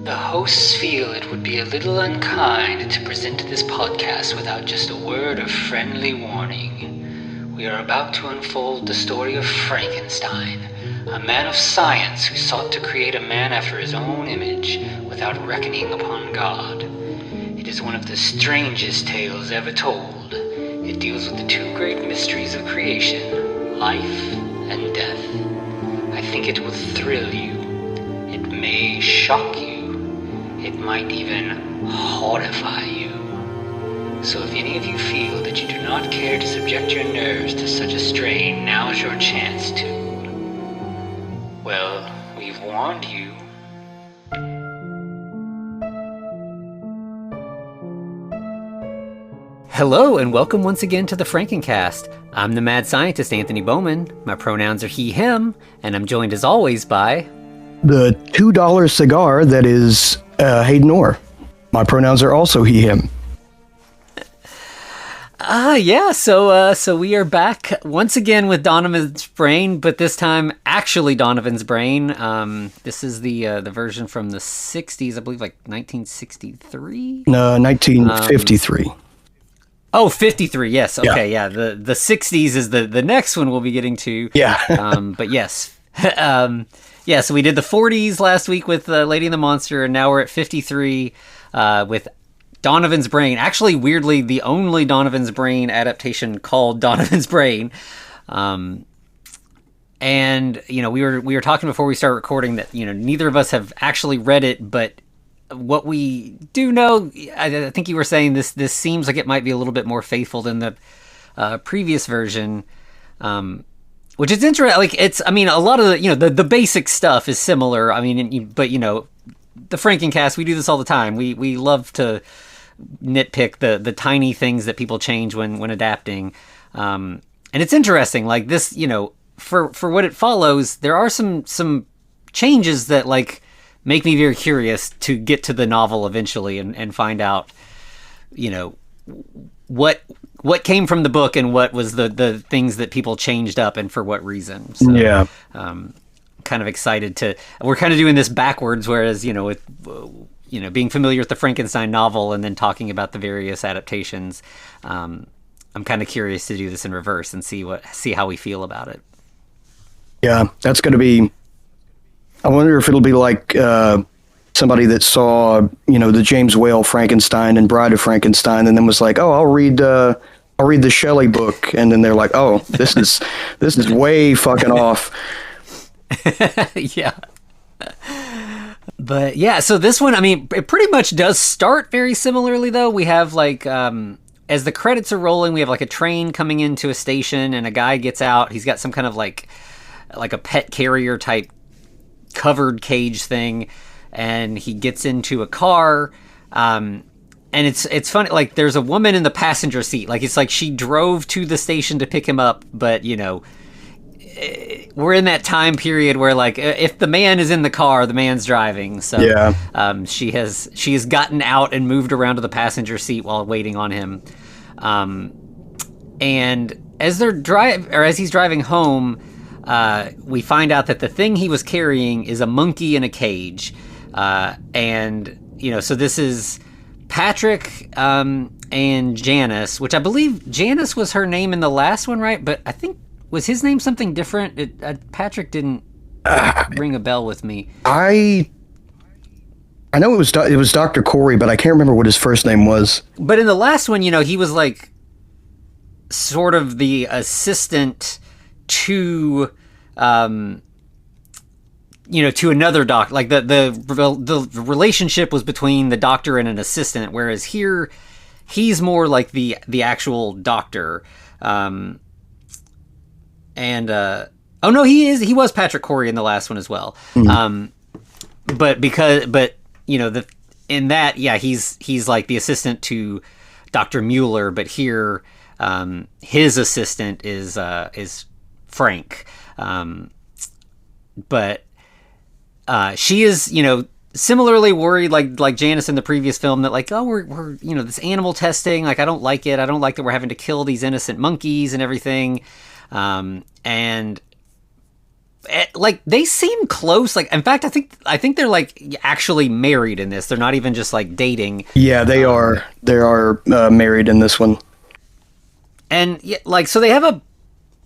The hosts feel it would be a little unkind to present this podcast without just a word of friendly warning. We are about to unfold the story of Frankenstein, a man of science who sought to create a man after his own image without reckoning upon God. It is one of the strangest tales ever told. It deals with the two great mysteries of creation, life and death. I think it will thrill you. It may shock you. It might even horrify you. So if any of you feel that you do not care to subject your nerves to such a strain, now's your chance to. Well, we've warned you. Hello and welcome once again to the Frankencast. I'm the mad scientist Anthony Bowman. My pronouns are he, him, and I'm joined as always by... the $2 cigar that is Hayden Orr. My pronouns are also he, him. So we are back once again with Donovan's brain, but this time actually Donovan's brain. This is the version from the 60s, I believe, like 1963? No, 1953. 53, yes. Okay, yeah. The 60s is the next one we'll be getting to. Yeah. But yes. Yeah, so we did the 40s last week with Lady and the Monster, and now we're at 53 with Donovan's Brain. Actually, weirdly, the only Donovan's Brain adaptation called Donovan's Brain. And we were talking before we started recording that neither of us have actually read it, but what we do know, I think you were saying this seems like it might be a little bit more faithful than the previous version. Which is interesting. Like a lot of the basic stuff is similar. But the Frankencast, we do this all the time. We love to nitpick the tiny things that people change when adapting. And it's interesting. Like this, for what it follows, there are some changes that make me very curious to get to the novel eventually and find out, what came from the book and what was the things that people changed up and for what reason. So, yeah. Kind of excited we're kind of doing this backwards, whereas, with, being familiar with the Frankenstein novel and then talking about the various adaptations, I'm kind of curious to do this in reverse and see how we feel about it. Yeah, that's going to be, I wonder if it'll be like, somebody that saw, the James Whale Frankenstein and Bride of Frankenstein, and then was like, "Oh, I'll read the Shelley book," and then they're like, "Oh, this is way fucking off." Yeah. But yeah, so this one, it pretty much does start very similarly, though. We have as the credits are rolling, we have a train coming into a station, and a guy gets out. He's got some kind of like a pet carrier type covered cage thing. And he gets into a car, and it's funny, there's a woman in the passenger seat. It's like she drove to the station to pick him up, but, we're in that time period where, if the man is in the car, the man's driving. So yeah. She has gotten out and moved around to the passenger seat while waiting on him. And as he's driving home, we find out that the thing he was carrying is a monkey in a cage. So this is Patrick and Janice, which I believe Janice was her name in the last one, right? But I think, was his name something different? Patrick didn't ring a bell with me. I know it was Dr. Corey, but I can't remember what his first name was. But in the last one, he was sort of the assistant to... to another doctor. The relationship was between the doctor and an assistant, whereas here he's more like the actual doctor. He was Patrick Corey in the last one as well. Mm-hmm. In that, yeah, he's like the assistant to Dr. Mueller, but here his assistant is Frank. But she is, similarly worried, like Janice in the previous film, that we're this animal testing, I don't like it. I don't like that we're having to kill these innocent monkeys and everything. And like they seem close. Like, in fact, I think they're like actually married in this. They're not even just like dating. Yeah, they are. They are married in this one. And yeah, like, so they have a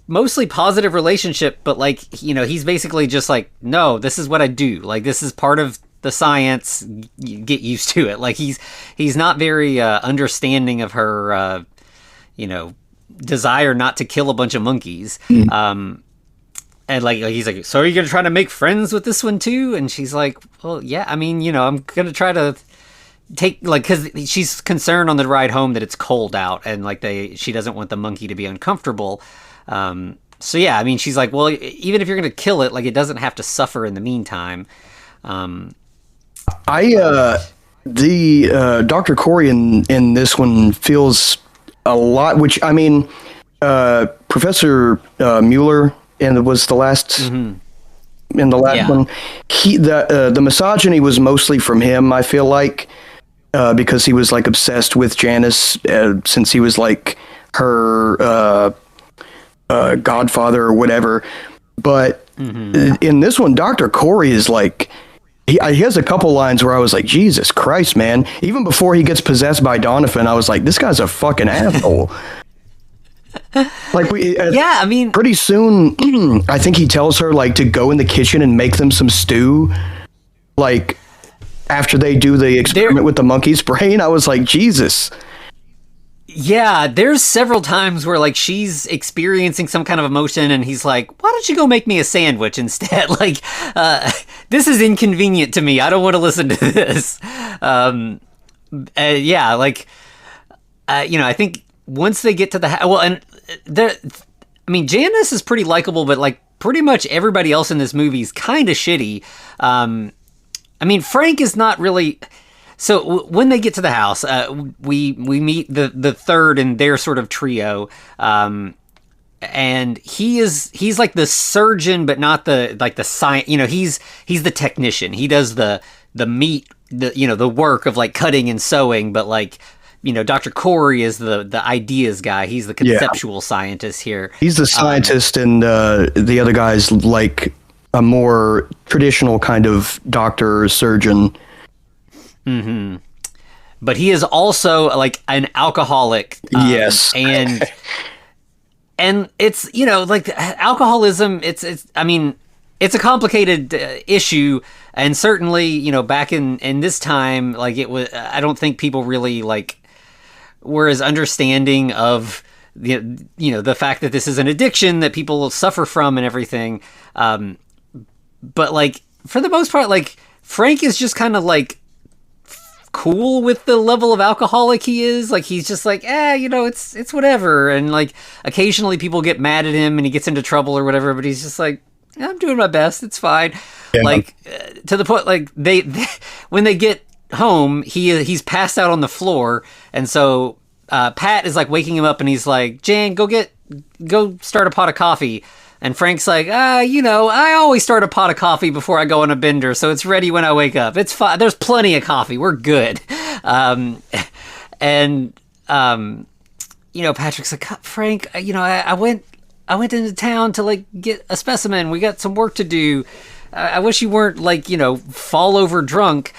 mostly positive relationship, but like, you know, he's basically just like, no, this is what I do. Like, this is part of the science. Get used to it. Like, he's not very understanding of her, you know, desire not to kill a bunch of monkeys. And like he's like, so are you gonna try to make friends with this one too? And she's like, well, yeah, I mean, you know, I'm gonna try to take, like, because she's concerned on the ride home that it's cold out, and like she doesn't want the monkey to be uncomfortable. So yeah, I mean, she's like, well, even if you're gonna kill it, like, it doesn't have to suffer in the meantime. Dr. Corey in this one feels a lot, which, I mean, Professor Mueller, and it was the last in the last one. The misogyny was mostly from him, I feel like, because he was like obsessed with Janice since he was like her godfather or whatever. But in this one, Dr. Corey is like, he has a couple lines where I was like, Jesus Christ, man. Even before he gets possessed by Donovan, I was like, this guy's a fucking asshole. Like, I mean, pretty soon, I think he tells her like to go in the kitchen and make them some stew. Like, after they do the experiment with the monkey's brain, I was like, Jesus. Yeah, there's several times where like she's experiencing some kind of emotion, and he's like, "Why don't you go make me a sandwich instead?" Like, this is inconvenient to me. I don't want to listen to this. Yeah, like, you know, I think once they get to the well, and I mean, Janice is pretty likable, but like pretty much everybody else in this movie is kind of shitty. I mean, Frank is not really. So when they get to the house, we meet the third in their sort of trio, and he's like the surgeon, but not the science. You know, he's the technician. He does the meat, the work of like cutting and sewing, but like, you know, Dr. Corey is the ideas guy. He's the conceptual scientist here. He's the scientist, and the other guy's like a more traditional kind of doctor or surgeon. Mm-hmm. But he is also like an alcoholic. Yes. And it's, you know, like alcoholism, it's I mean, it's a complicated issue, and certainly, you know, back in this time, like, it was, I don't think people really like were as understanding of the, you know, the fact that this is an addiction that people suffer from and everything. But like, for the most part, like, Frank is just kind of like cool with the level of alcoholic he is. Like, he's just like, you know, it's whatever. And like, occasionally people get mad at him and he gets into trouble or whatever, but he's just like, I'm doing my best, it's fine. Yeah. Like, to the point, like, they when they get home, he's passed out on the floor, and so Pat is like waking him up, and he's like, Jan, go start a pot of coffee. And Frank's like, you know, I always start a pot of coffee before I go on a bender, so it's ready when I wake up. It's fine. There's plenty of coffee. We're good. You know, Patrick's like, Frank, you know, I went into town to like get a specimen. We got some work to do. I wish you weren't like, you know, fall over drunk.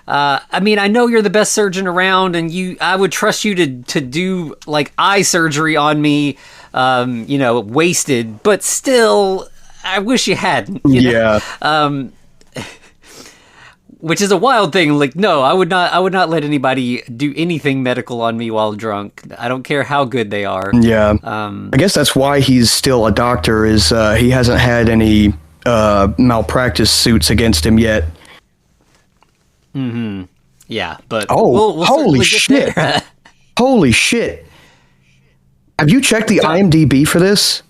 I mean, I know you're the best surgeon around, and I would trust you to do like eye surgery on me, you know, wasted, but still, I wish you hadn't. You know? Which is a wild thing. Like, no, I would not let anybody do anything medical on me while drunk. I don't care how good they are. Yeah. I guess that's why he's still a doctor, is he hasn't had any malpractice suits against him yet. Mm-hmm. Yeah, but we'll holy shit! Holy shit! Have you checked the IMDb for this?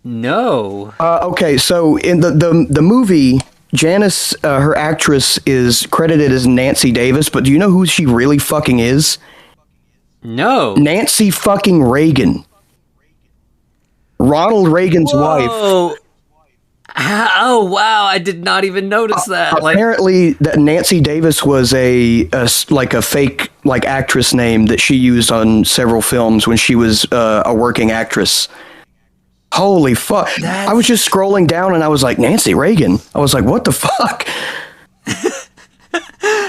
No. Okay, so in the movie, Janice, her actress, is credited as Nancy Davis, but do you know who she really fucking is? No. Nancy fucking Reagan. Ronald Reagan's wife. Oh, wow, I did not even notice that. Apparently, that Nancy Davis was a fake like actress name that she used on several films when she was a working actress. Holy fuck. I was just scrolling down and I was like, Nancy Reagan. I was like, what the fuck?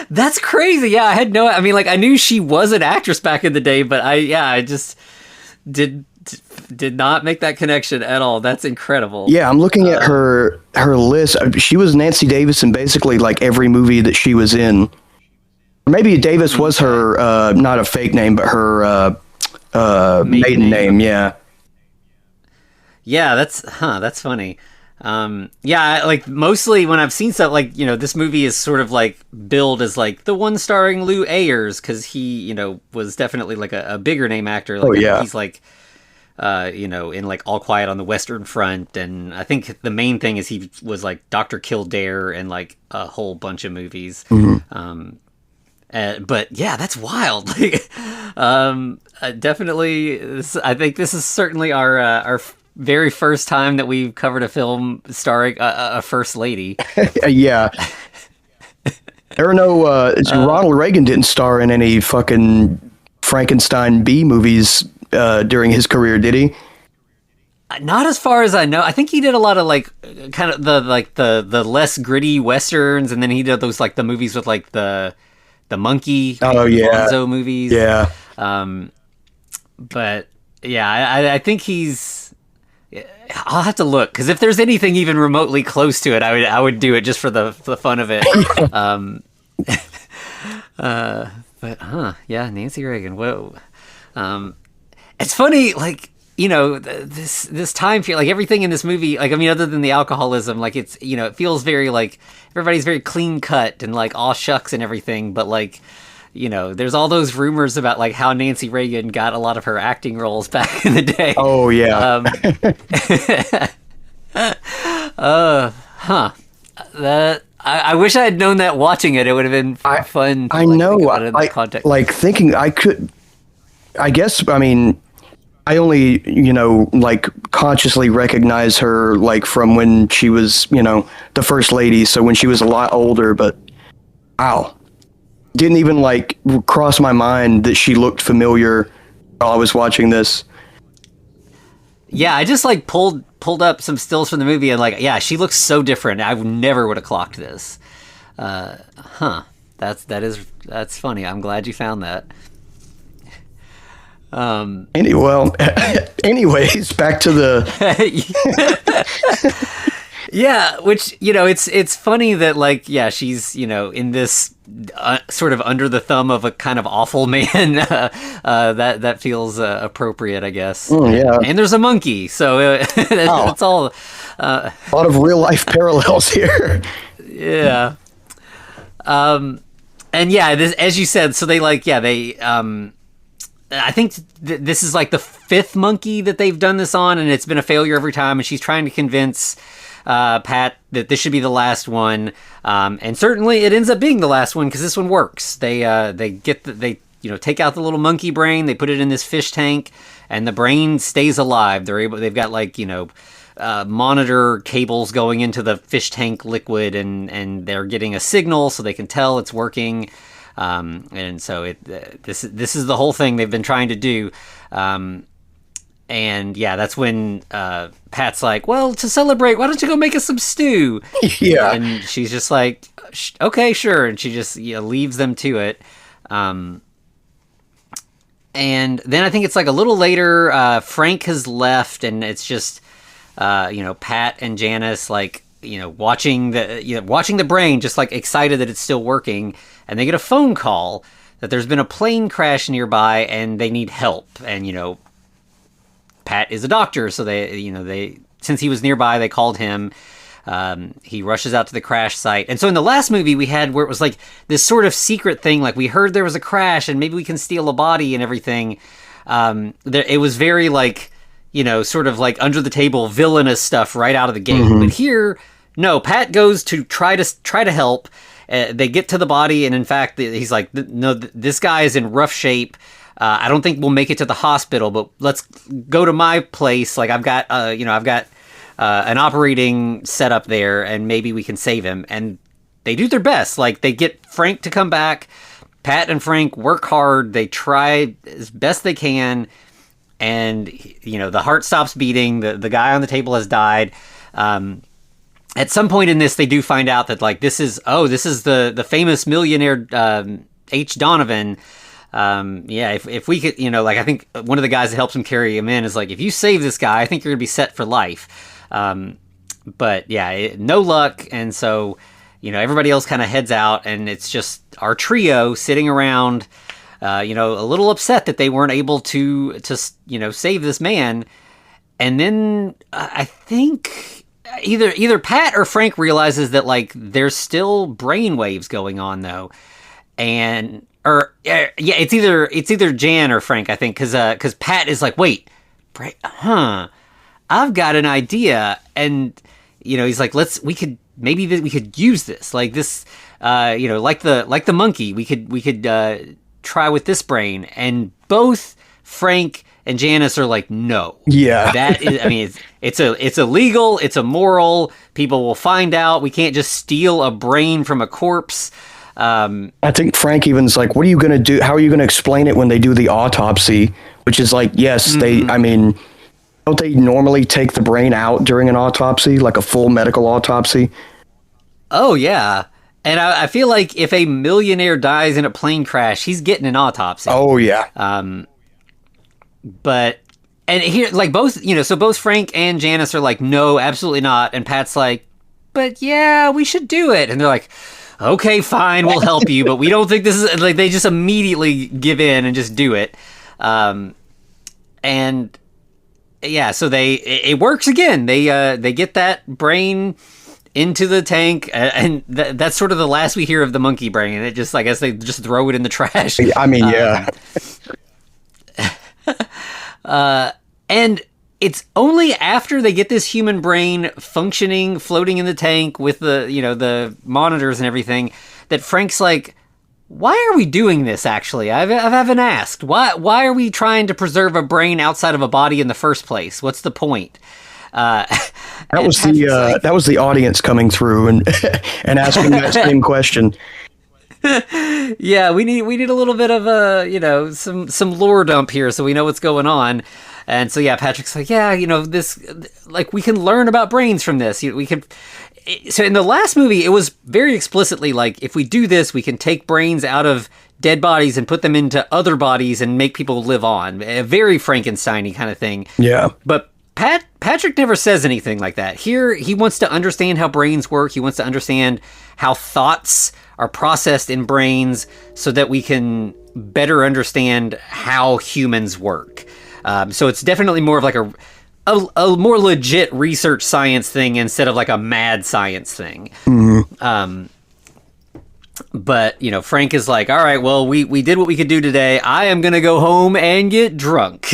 That's crazy. Yeah, I mean, like, I knew she was an actress back in the day, but I just did not make that connection at all. That's incredible. Yeah, I'm looking at her list. She was Nancy Davis in basically like every movie that she was in. Maybe Davis was her, not a fake name, but her maiden name. Yeah. Yeah, that's funny. Like mostly when I've seen stuff like, this movie is sort of like billed as like the one starring Lou Ayres, because he, was definitely like a bigger name actor. Like, he's like, in like All Quiet on the Western Front, and I think the main thing is he was like Dr. Kildare and like a whole bunch of movies. But yeah, that's wild. Definitely, I think this is certainly our very first time that we've covered a film starring a first lady. Yeah. There are no, Ronald Reagan didn't star in any fucking Frankenstein B movies during his career, did he? Not as far as I know. I think he did a lot of like kind of the less gritty westerns, and then he did those like the movies with like the monkey Bonzo movies. Yeah. But yeah, I think he's. I'll have to look, because if there's anything even remotely close to it, I would do it just for the fun of it. Yeah, Nancy Reagan. Whoa. It's funny, like, this time period, like everything in this movie, like, I mean, other than the alcoholism, like it's, it feels very like everybody's very clean cut and like aw shucks and everything, but like, there's all those rumors about like how Nancy Reagan got a lot of her acting roles back in the day. Oh yeah. That I wish I had known that watching it. It would have been fun. I know. Like thinking I could. I guess. I mean, I only like consciously recognize her like from when she was the first lady. So when she was a lot older, but wow. Didn't even like cross my mind that she looked familiar while I was watching this. Yeah, I just like pulled up some stills from the movie and like, yeah, she looks so different. I never would have clocked this. That's funny. I'm glad you found that. Anyways, back to the yeah, which it's funny that like, yeah, she's in this sort of under the thumb of a kind of awful man. That feels appropriate, I guess. Yeah, and there's a monkey, so it's all a lot of real life parallels here. Yeah. And yeah, this, as you said, so they like, yeah, they I think this is like the fifth monkey that they've done this on, and it's been a failure every time, and she's trying to convince Pat that this should be the last one, and certainly it ends up being the last one because this one works. They take out the little monkey brain, they put it in this fish tank, and the brain stays alive. They've got like monitor cables going into the fish tank liquid, and they're getting a signal so they can tell it's working. And so this is the whole thing they've been trying to do. And yeah, that's when Pat's like, well, to celebrate, why don't you go make us some stew? Yeah. And she's just like, okay, sure. And she just leaves them to it. And then I think it's like a little later, Frank has left, and it's just, Pat and Janice, like, watching the brain, just like excited that it's still working. And they get a phone call that there's been a plane crash nearby and they need help. And, Pat is a doctor, so they since he was nearby, they called him. He rushes out to the crash site. And so in the last movie we had where it was like this sort of secret thing, like we heard there was a crash and maybe we can steal a body and everything. It was very like, sort of like under the table villainous stuff right out of the gate. Mm-hmm. But here, no, Pat goes to try to help. They get to the body, and in fact, he's like, no, this guy is in rough shape. I don't think we'll make it to the hospital, but let's go to my place. Like I've got an operating setup there, and maybe we can save him. And they do their best. Like they get Frank to come back. Pat and Frank work hard. They try as best they can. and the heart stops beating. The guy on the table has died. At some point in this, they do find out that like this is the famous millionaire H. Donovan. If we could, like I think one of the guys that helps him carry him in is like, if you save this guy, I think you're gonna be set for life. But yeah, no luck, and so everybody else kind of heads out, and it's just our trio sitting around, a little upset that they weren't able to save this man. And then I think either Pat or Frank realizes that like there's still brain waves going on though, it's either Jan or Frank, I think, because Pat is like, wait, I've got an idea, and he's like, we could use this, like this, like the monkey, we could try with this brain, and both Frank and Janice are like, no. Yeah. That is, I mean, it's illegal, it's immoral, people will find out, we can't just steal a brain from a corpse. I think Frank even's like, what are you going to do? How are you going to explain it when they do the autopsy? Which is like, yes, don't they normally take the brain out during an autopsy, like a full medical autopsy? Oh, yeah. And I feel like if a millionaire dies in a plane crash, he's getting an autopsy. Oh, yeah. But, and here, like both, so both Frank and Janice are like, no, absolutely not. And Pat's like, but yeah, we should do it. And they're like, okay, fine, we'll help you. But we don't think this is, like, they just immediately give in and just do it. And yeah, so it works again. They get that brain into the tank, and that's sort of the last we hear of the monkey brain. And it just, I guess they just throw it in the trash. I mean, yeah. And it's only after they get this human brain functioning, floating in the tank with the monitors and everything, that Frank's like, why are we doing this, actually? I haven't asked. Why are we trying to preserve a brain outside of a body in the first place? What's the point? That was the audience coming through and and asking that same question. Yeah, we need a little bit of some lore dump here so we know what's going on. And so yeah, Patrick's like, yeah, this, like, we can learn about brains from this. So in the last movie, it was very explicitly like, if we do this, we can take brains out of dead bodies and put them into other bodies and make people live on. A very Frankenstein-y kind of thing. Yeah. But Patrick never says anything like that. Here, he wants to understand how brains work. He wants to understand how thoughts are processed in brains so that we can better understand how humans work. So it's definitely more of like a more legit research science thing instead of like a mad science thing. Mm-hmm. But, Frank is like, all right, well, we did what we could do today. I am going to go home and get drunk.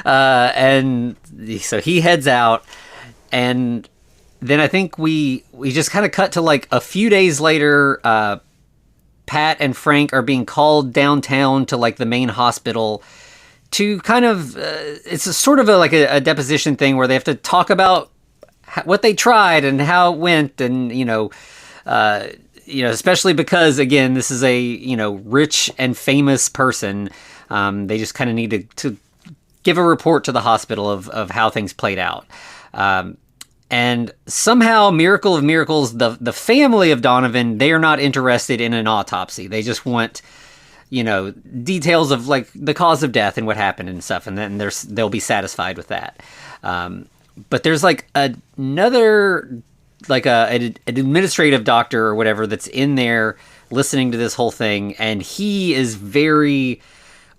And so he heads out, and then I think we just kind of cut to like a few days later. Pat and Frank are being called downtown to like the main hospital to kind of, it's a sort of a deposition thing where they have to talk about what they tried and how it went, and especially because, again, this is a rich and famous person. They just kind of need to give a report to the hospital of how things played out. And somehow, miracle of miracles, the family of Donovan, they are not interested in an autopsy. They just want details of like the cause of death and what happened and stuff, and then they'll be satisfied with that. But there's like another, like an administrative doctor or whatever that's in there listening to this whole thing, and he is very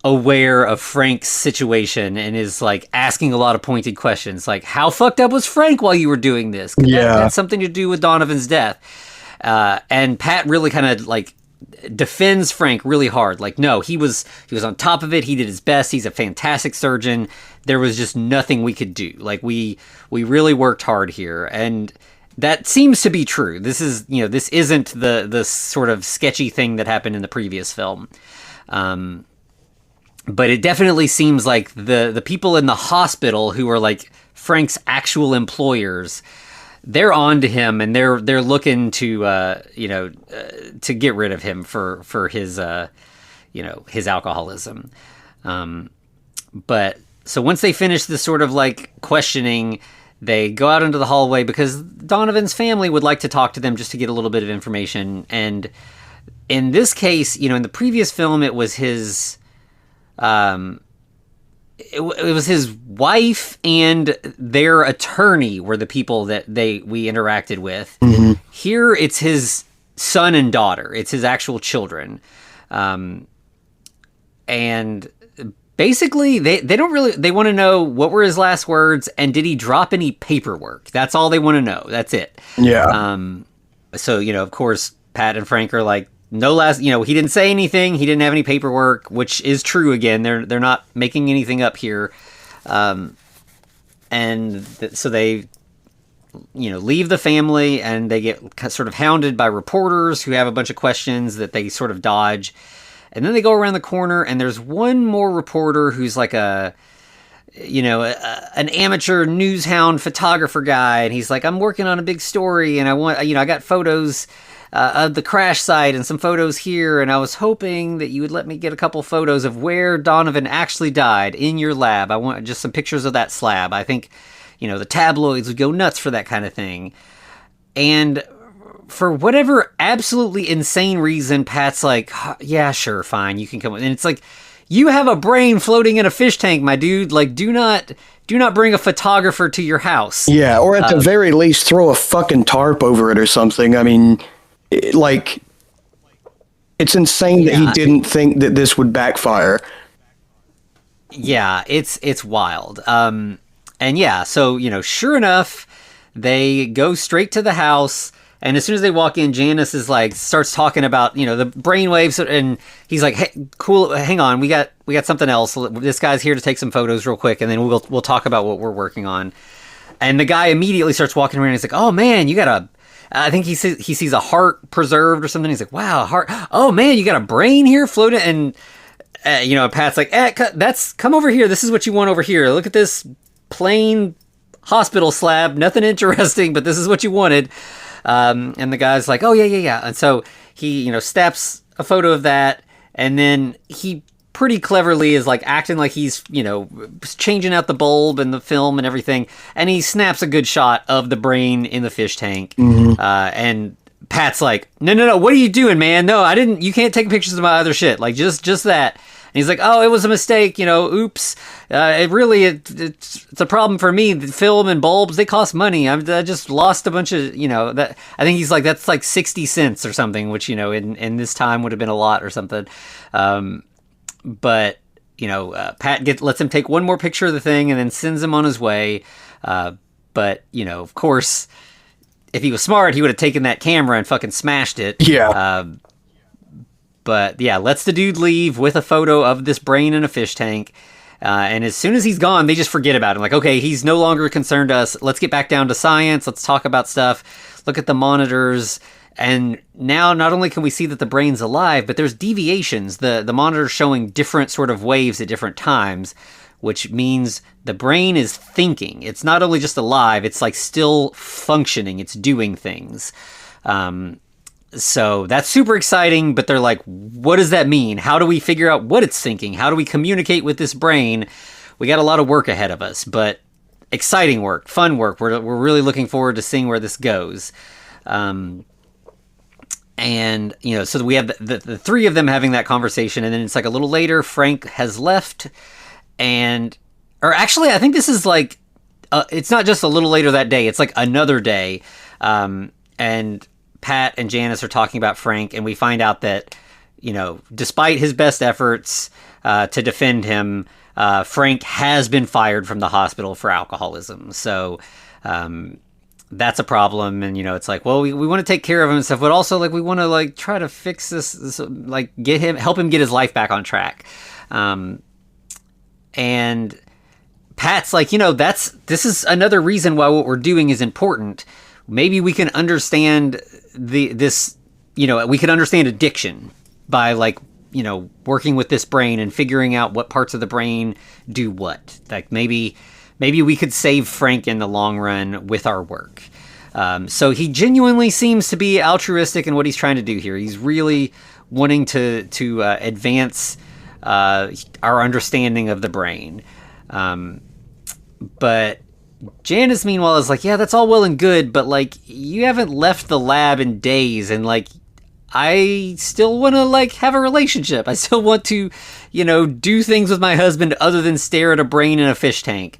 aware of Frank's situation and is like asking a lot of pointed questions, like, how fucked up was Frank while you were doing this? That had something to do with Donovan's death. And Pat really kind of like defends Frank really hard. Like, no, he was on top of it. He did his best. He's a fantastic surgeon. There was just nothing we could do. Like, we really worked hard here. And that seems to be true. This is, this isn't the sort of sketchy thing that happened in the previous film. But it definitely seems like the people in the hospital who are like Frank's actual employers, they're on to him, and they're looking to to get rid of him for his his alcoholism. But So once they finish this sort of like questioning, they go out into the hallway because Donovan's family would like to talk to them just to get a little bit of information. And in this case, in the previous film, it was his, it was his wife and their attorney were the people that we interacted with. Mm-hmm. Here, it's his son and daughter. It's his actual children, and basically, they want to know what were his last words and did he drop any paperwork. That's all they want to know. That's it. Yeah. So, of course, Pat and Frank are like, no last, he didn't say anything. He didn't have any paperwork, which is true again. They're not making anything up here. So they, leave the family and they get sort of hounded by reporters who have a bunch of questions that they sort of dodge. And then they go around the corner, and there's one more reporter who's like an amateur news hound photographer guy, and he's like, I'm working on a big story, and I got photos of the crash site and some photos here, and I was hoping that you would let me get a couple photos of where Donovan actually died in your lab. I want just some pictures of that slab. I think, the tabloids would go nuts for that kind of thing. And for whatever absolutely insane reason, Pat's like, yeah, sure, fine, you can come with. And it's like, you have a brain floating in a fish tank, my dude. Like, do not bring a photographer to your house. Yeah, or at the very least, throw a fucking tarp over it or something. I mean, it's insane that he didn't think that this would backfire. Yeah, it's wild. So, sure enough, they go straight to the house. And as soon as they walk in, Janice is like, starts talking about, the brainwaves, and he's like, hey, cool, hang on, we got something else. This guy's here to take some photos real quick, and then we'll talk about what we're working on. And the guy immediately starts walking around, and he's like, oh man, you got I think he sees a heart preserved or something. He's like, wow, heart, oh man, you got a brain here floating, and Pat's like, come over here, this is what you want over here. Look at this plain hospital slab, nothing interesting, but this is what you wanted. And the guy's like, oh, yeah. And so he, snaps a photo of that. And then he pretty cleverly is like acting like he's, changing out the bulb and the film and everything. And he snaps a good shot of the brain in the fish tank. Mm-hmm. And Pat's like, no. What are you doing, man? No, you can't take pictures of my other shit. Like just that. And he's like, oh, it was a mistake, oops. It's a problem for me. The film and bulbs, they cost money. I just lost a bunch of, that. I think he's like, that's like 60 cents or something, which, in this time would have been a lot or something. But Pat lets him take one more picture of the thing and then sends him on his way. But, of course, if he was smart, he would have taken that camera and fucking smashed it. Yeah. But yeah, lets the dude leave with a photo of this brain in a fish tank. And as soon as he's gone, they just forget about him. Like, okay, he's no longer concerned to us. Let's get back down to science. Let's talk about stuff. Look at the monitors. And now not only can we see that the brain's alive, but there's deviations. The monitor's showing different sort of waves at different times, which means the brain is thinking. It's not only just alive, it's like still functioning. It's doing things. So that's super exciting, but they're like, what does that mean? How do we figure out what it's thinking? How do we communicate with this brain? We got a lot of work ahead of us, but exciting work, fun work. We're really looking forward to seeing where this goes. So we have the three of them having that conversation, and then it's like a little later, Frank has left, or actually, I think this is like, it's not just a little later that day, it's like another day, and Pat and Janice are talking about Frank, and we find out that, despite his best efforts to defend him, Frank has been fired from the hospital for alcoholism. So that's a problem. And, it's like, well, we want to take care of him and stuff, but also like we want to like try to fix this like help him get his life back on track. And Pat's like, this is another reason why what we're doing is important. Maybe we can understand we can understand addiction by like, working with this brain and figuring out what parts of the brain do what. Like maybe we could save Frank in the long run with our work. So he genuinely seems to be altruistic in what he's trying to do here. He's really wanting to advance our understanding of the brain. But Janice, meanwhile, is like, yeah, that's all well and good, but like, you haven't left the lab in days, and like, I still want to like have a relationship. I still want to, do things with my husband other than stare at a brain in a fish tank.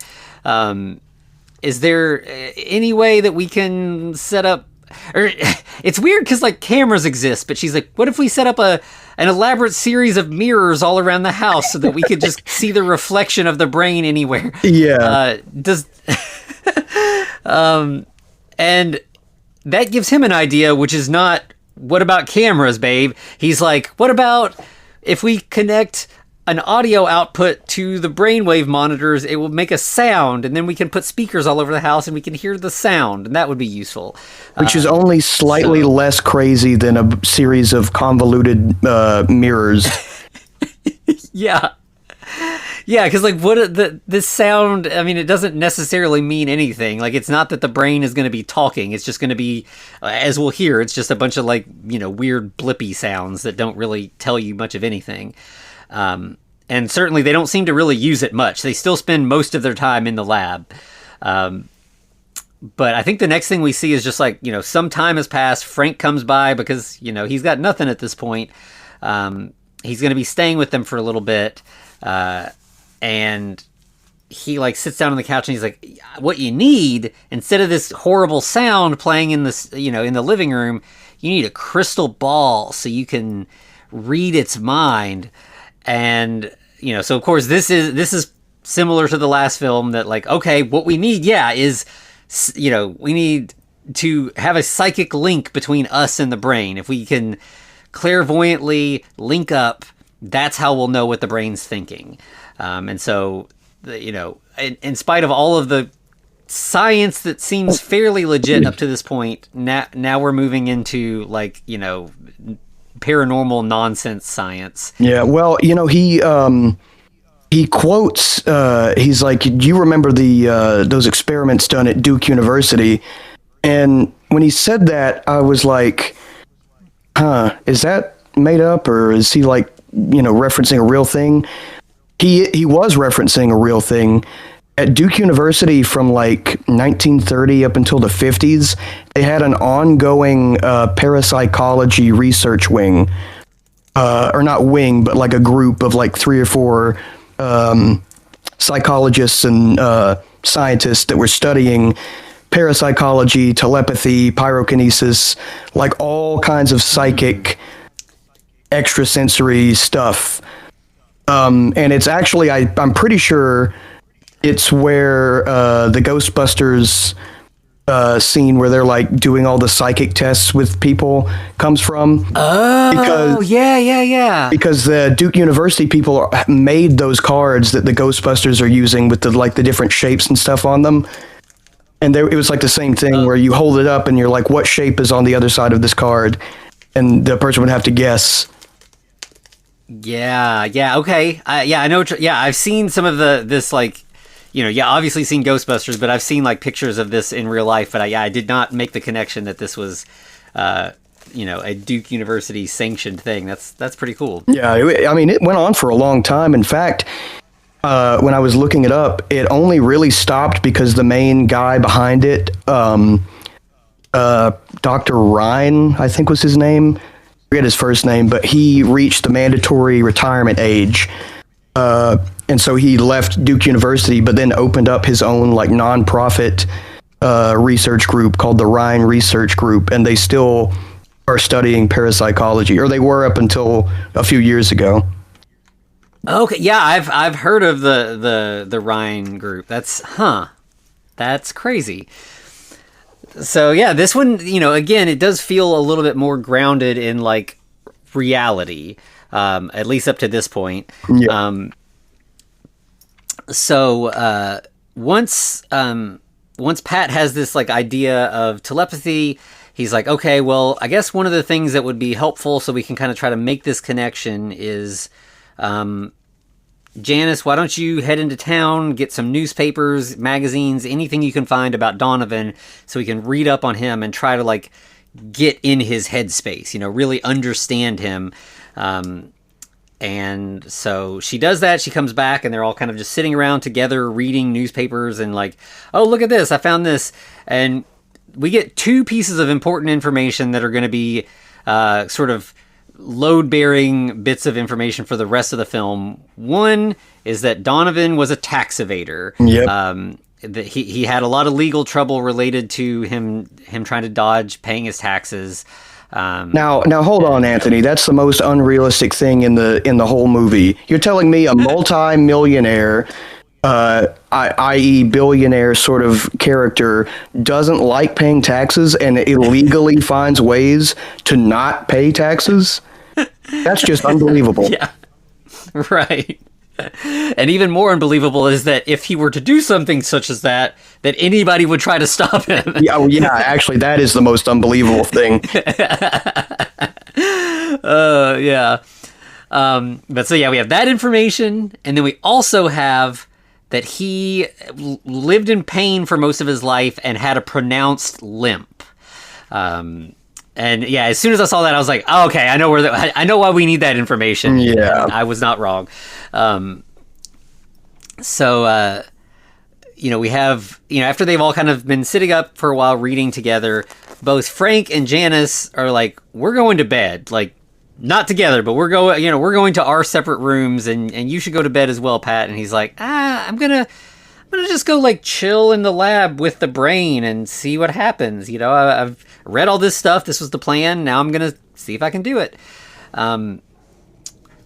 Is there any way that we can set up? Or it's weird because like cameras exist, but she's like, what if we set up an elaborate series of mirrors all around the house so that we could just see the reflection of the brain anywhere? Yeah. And that gives him an idea, which is not, what about cameras, babe? He's like, what about if we connect an audio output to the brainwave monitors? It will make a sound, and then we can put speakers all over the house and we can hear the sound, and that would be useful. Which is only slightly less crazy than a series of convoluted mirrors. Yeah. Yeah, because like this sound, I mean, it doesn't necessarily mean anything. Like, it's not that the brain is going to be talking. It's just going to be, as we'll hear, it's just a bunch of like, weird blippy sounds that don't really tell you much of anything. And certainly they don't seem to really use it much. They still spend most of their time in the lab. But I think the next thing we see is just like, some time has passed. Frank comes by because, he's got nothing at this point. He's going to be staying with them for a little bit. And he like sits down on the couch and he's like, what you need, instead of this horrible sound playing in this, in the living room, you need a crystal ball so you can read its mind. And, so of course this is similar to the last film, that like, okay, what we need, is, we need to have a psychic link between us and the brain. If we can clairvoyantly link up, that's how we'll know what the brain's thinking. And so, in spite of all of the science that seems fairly legit up to this point, now we're moving into like, paranormal nonsense science. Yeah, well, he quotes, he's like, do you remember those experiments done at Duke University? And when he said that, I was like, is that made up, or is he like, referencing a real thing? He was referencing a real thing. At Duke University from like 1930 up until the 50s, they had an ongoing parapsychology research wing, or not wing, but like a group of like 3 or 4 psychologists and scientists that were studying parapsychology, telepathy, pyrokinesis, like all kinds of psychic, extrasensory stuff. And it's actually, I'm pretty sure it's where the Ghostbusters scene where they're like doing all the psychic tests with people comes from. Oh, yeah. Because the Duke University people made those cards that the Ghostbusters are using with the different shapes and stuff on them. And it was like the same thing where you hold it up and you're like, what shape is on the other side of this card? And the person would have to guess. Yeah, okay. I know. I've seen some of this, like, obviously seen Ghostbusters, but I've seen like pictures of this in real life. But I did not make the connection that this was, a Duke University sanctioned thing. That's pretty cool. Yeah, it went on for a long time. In fact, when I was looking it up, it only really stopped because the main guy behind it, Dr. Ryan, I think was his name. I forget his first name, but he reached the mandatory retirement age. And so he left Duke University, but then opened up his own like nonprofit research group called the Ryan Research Group, and they still are studying parapsychology, or they were up until a few years ago. Okay, yeah, I've heard of the Ryan group. That's crazy. So yeah, this one, again, it does feel a little bit more grounded in like reality, at least up to this point. Yeah. So once Pat has this like idea of telepathy, he's like, okay, well, I guess one of the things that would be helpful so we can kind of try to make this connection is, Janice, why don't you head into town, get some newspapers, magazines, anything you can find about Donovan so we can read up on him and try to like get in his headspace, really understand him. And so she does that. She comes back, and they're all kind of just sitting around together reading newspapers and like, oh, look at this. I found this. And we get two pieces of important information that are going to be sort of load-bearing bits of information for the rest of the film. One is that Donovan was a tax evader. Yep. That he had a lot of legal trouble related to him trying to dodge paying his taxes. Now hold on, Anthony. That's the most unrealistic thing in the whole movie. You're telling me a multi-millionaire, i.e. billionaire sort of character, doesn't like paying taxes and illegally finds ways to not pay taxes? That's just unbelievable. Yeah, right. And even more unbelievable is that if he were to do something such as that anybody would try to stop him. Yeah, actually, that is the most unbelievable thing. Yeah. But so, yeah, we have that information, and then we also have that he lived in pain for most of his life and had a pronounced limp. And yeah, as soon as I saw that, I was like, oh, okay, I know I know why we need that information. Yeah. And I was not wrong. So, we have, after they've all kind of been sitting up for a while reading together, both Frank and Janice are like, we're going to bed. Like, not together, but we're going to our separate rooms, and you should go to bed as well, Pat. And he's like, I'm gonna just go like chill in the lab with the brain and see what happens. I've read all this stuff. This was the plan. Now I'm gonna see if I can do it.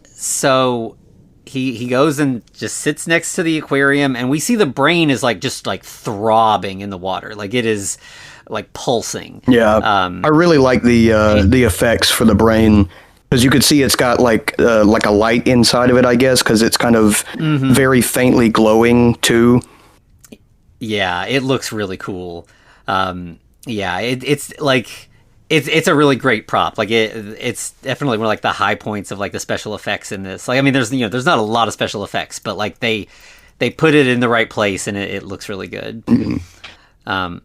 So he goes and just sits next to the aquarium, and we see the brain is like just like throbbing in the water, like it is like pulsing. Yeah, I really like the effects for the brain, because you could see it's got like a light inside of it, I guess, because it's kind of very faintly glowing too. Yeah, it looks really cool. It's like it's a really great prop. Like it's definitely one of like the high points of like the special effects in this. Like, I mean, there's not a lot of special effects, but like they put it in the right place, and it looks really good. Mm-hmm.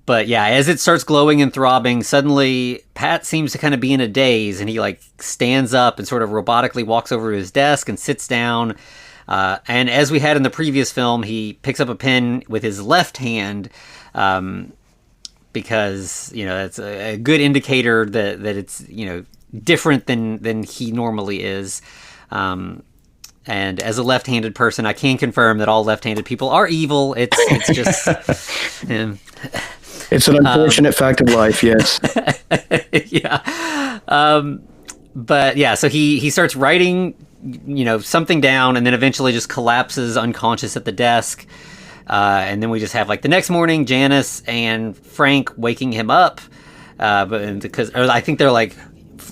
But yeah, as it starts glowing and throbbing, suddenly Pat seems to kind of be in a daze, and he like stands up and sort of robotically walks over to his desk and sits down. And as we had in the previous film, he picks up a pen with his left hand, because that's a good indicator that it's different than he normally is. And as a left-handed person, I can confirm that all left-handed people are evil. It's just it's an unfortunate fact of life. Yes. Yeah. But yeah, so he starts writing something down, and then eventually just collapses unconscious at the desk. And then we just have like the next morning, Janice and Frank waking him up, because I think they're like,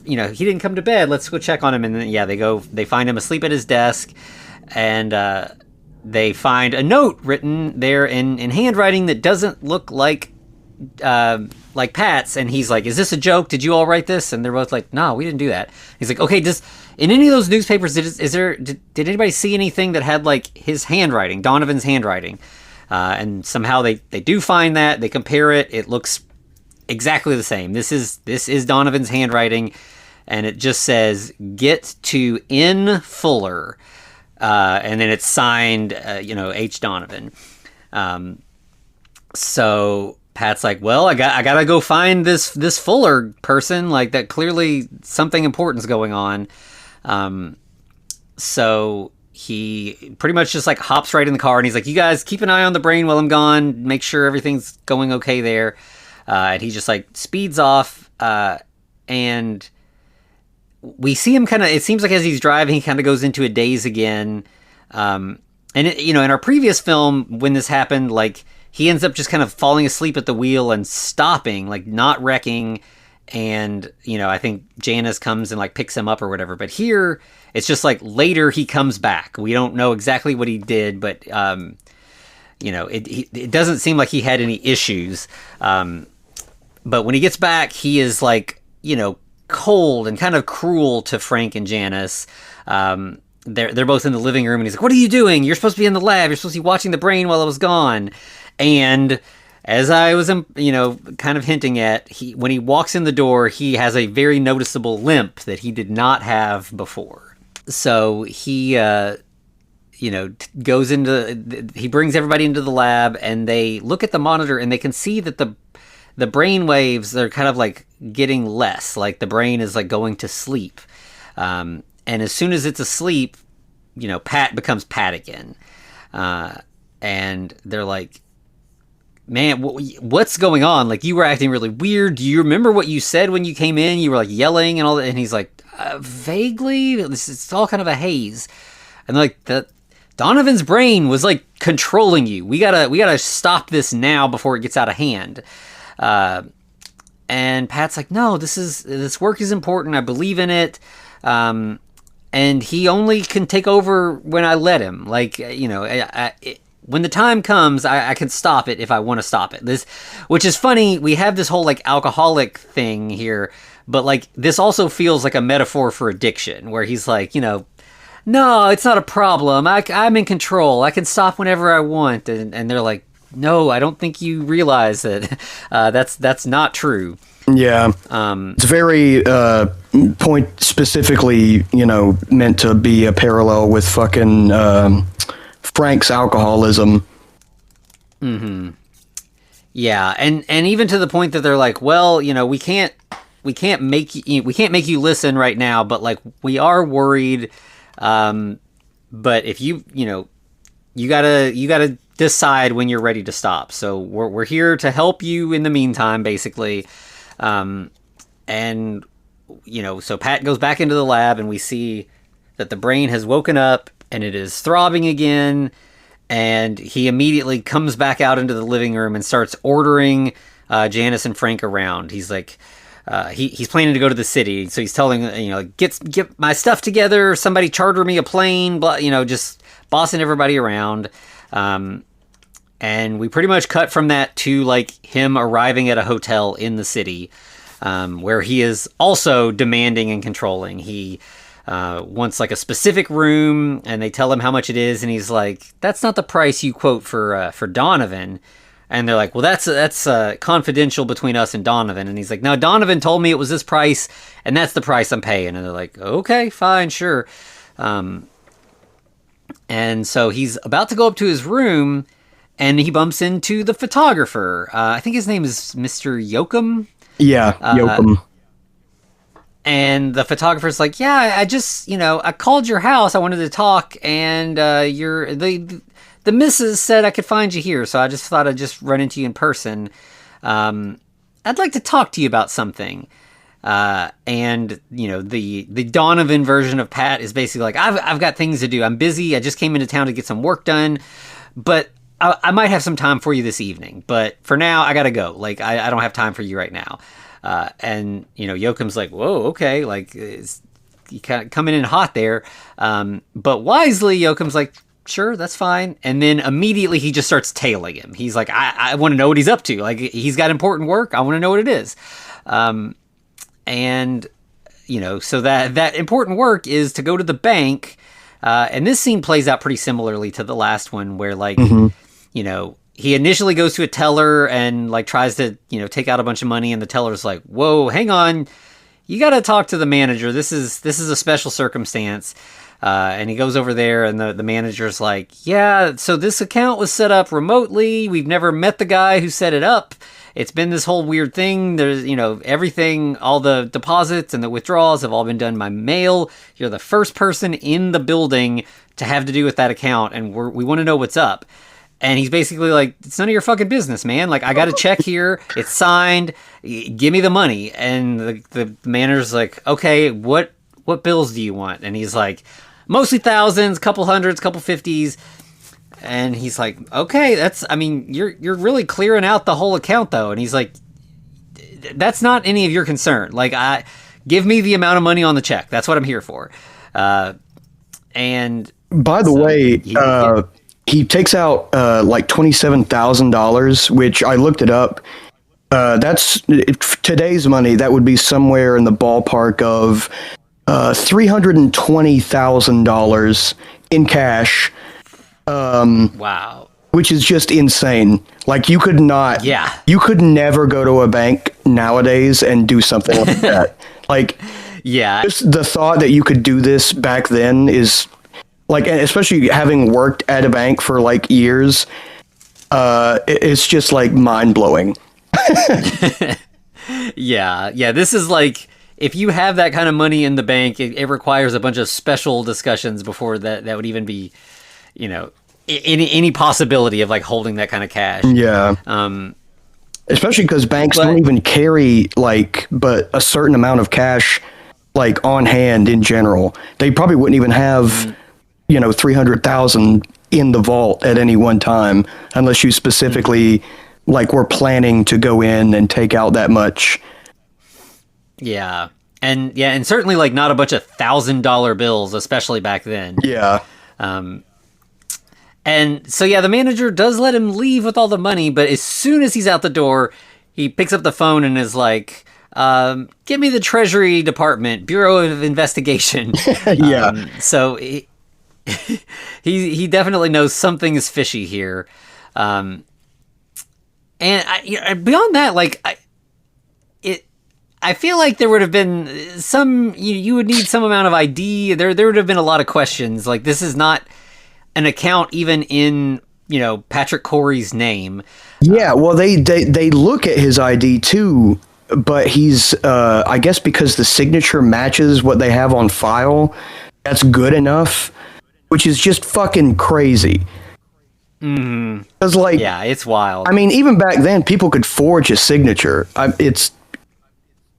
he didn't come to bed. Let's go check on him. And then they find him asleep at his desk, and they find a note written there in handwriting that doesn't look like Pat's. And he's like, "Is this a joke? Did you all write this?" And they're both like, "No, we didn't do that." He's like, "Okay, in any of those newspapers, did anybody see anything that had like his handwriting, Donovan's handwriting?" And somehow they do find that. They compare it. It looks exactly the same. This is Donovan's handwriting, and it just says "Get to N. Fuller," and then it's signed, H. Donovan. So Pat's like, "Well, I gotta go find this Fuller person. Like, that clearly something important's going on." So he pretty much just like hops right in the car, and he's like, "You guys keep an eye on the brain while I'm gone. Make sure everything's going okay there." And he just like speeds off, and we see him kind of, it seems like as he's driving, he kind of goes into a daze again. And in our previous film, when this happened, like he ends up just kind of falling asleep at the wheel and stopping, like not wrecking. And, I think Janice comes and like picks him up or whatever. But here it's just like later he comes back. We don't know exactly what he did, but, it doesn't seem like he had any issues. But when he gets back, he is like, cold and kind of cruel to Frank and Janice. They're both in the living room, and he's like, "What are you doing? You're supposed to be in the lab. You're supposed to be watching the brain while I was gone." And as I was, kind of hinting at, when he walks in the door, he has a very noticeable limp that he did not have before. So he, goes he brings everybody into the lab, and they look at the monitor, and they can see that the brain waves, they're kind of like getting less, like the brain is like going to sleep. And as soon as it's asleep, Pat becomes Pat again. And they're like, man, what's going on? Like, you were acting really weird. Do you remember what you said when you came in? You were like yelling and all that. And he's like, vaguely, it's all kind of a haze. And like, Donovan's brain was like controlling you. We gotta stop this now before it gets out of hand. And Pat's like, no, this work is important. I believe in it. And he only can take over when I let him. Like, when the time comes, I can stop it if I want to stop it. Which is funny. We have this whole like alcoholic thing here, but like this also feels like a metaphor for addiction, where he's like, no, it's not a problem. I'm in control. I can stop whenever I want. And they're like, no, I don't think you realize that that's not true. Yeah. It's very point specifically, meant to be a parallel with fucking Frank's alcoholism. Mm-hmm. Yeah, and even to the point that they're like, well, we can't make you listen right now, but like we are worried. But if you gotta decide when you're ready to stop. So we're here to help you in the meantime, basically. And so Pat goes back into the lab, and we see that the brain has woken up and it is throbbing again. And he immediately comes back out into the living room and starts ordering Janice and Frank around. He's like, he's planning to go to the city, so he's telling get my stuff together. Somebody charter me a plane. Blah, just bossing everybody around. And we pretty much cut from that to like him arriving at a hotel in the city, where he is also demanding and controlling. He wants like a specific room, and they tell him how much it is, and he's like, "That's not the price you quote for Donovan." And they're like, "Well, that's confidential between us and Donovan." And he's like, "No, Donovan told me it was this price, and that's the price I'm paying." And they're like, "Okay, fine, sure." And so he's about to go up to his room, and he bumps into the photographer. I think his name is Mr. Yoakum. Yeah, Yoakum. And the photographer's like, "Yeah, I just, I called your house. I wanted to talk, and the missus said I could find you here, so I just thought I'd just run into you in person. I'd like to talk to you about something." And the Donovan version of Pat is basically like, I've got things to do. I'm busy. I just came into town to get some work done, but I might have some time for you this evening. But for now, I gotta go. Like, I don't have time for you right now. And Yoakum's like, "Whoa, okay." Like, you kind of coming in hot there. But wisely, Yoakum's like, "Sure, that's fine." And then immediately he just starts tailing him. He's like, I want to know what he's up to. Like, he's got important work. I want to know what it is. And, so that important work is to go to the bank. And this scene plays out pretty similarly to the last one, where like, he initially goes to a teller and like tries to, take out a bunch of money. And the teller's like, "Whoa, hang on. You got to talk to the manager. This is a special circumstance." And he goes over there, and the manager's like, "Yeah, so this account was set up remotely. We've never met the guy who set it up. It's been this whole weird thing. There's, everything, all the deposits and the withdrawals have all been done by mail. You're the first person in the building to have to do with that account, and we want to know what's up." And he's basically like, "It's none of your fucking business, man. Like, I got a check here. It's signed. Give me the money." And the manager's like, "Okay, what bills do you want?" And he's like, "Mostly thousands, couple hundreds, couple 50s. And he's like, "Okay, you're really clearing out the whole account though." And he's like, "That's not any of your concern. Like, give me the amount of money on the check. That's what I'm here for." And by the way, he takes out like $27,000, which I looked it up. That's today's money. That would be somewhere in the ballpark of $320,000 in cash. Wow. Which is just insane. Like, you could not. Yeah. You could never go to a bank nowadays and do something like that. Like, Yeah. Just the thought that you could do this back then is like, especially having worked at a bank for like years, it's just like mind blowing. Yeah. This is like, if you have that kind of money in the bank, it requires a bunch of special discussions before that would even be, any possibility of like holding that kind of cash. Yeah. Especially because banks don't even carry but a certain amount of cash like on hand in general. They probably wouldn't even have, 300,000 in the vault at any one time unless you specifically were planning to go in and take out that much. Yeah. And certainly like not a bunch of $1,000 bills, especially back then. Yeah. And so, the manager does let him leave with all the money, but as soon as he's out the door, he picks up the phone and is like, give me the Treasury Department, Bureau of Investigation. Yeah. So he definitely knows something is fishy here. And beyond that, I feel like there would have been some, you would need some amount of ID. There would have been a lot of questions. Like, this is not an account even in, Patrick Corey's name. Yeah, well, they look at his ID too, but he's, I guess because the signature matches what they have on file, that's good enough, which is just fucking crazy. Mm-hmm. 'Cause yeah, it's wild. I mean, even back then, people could forge a signature. It's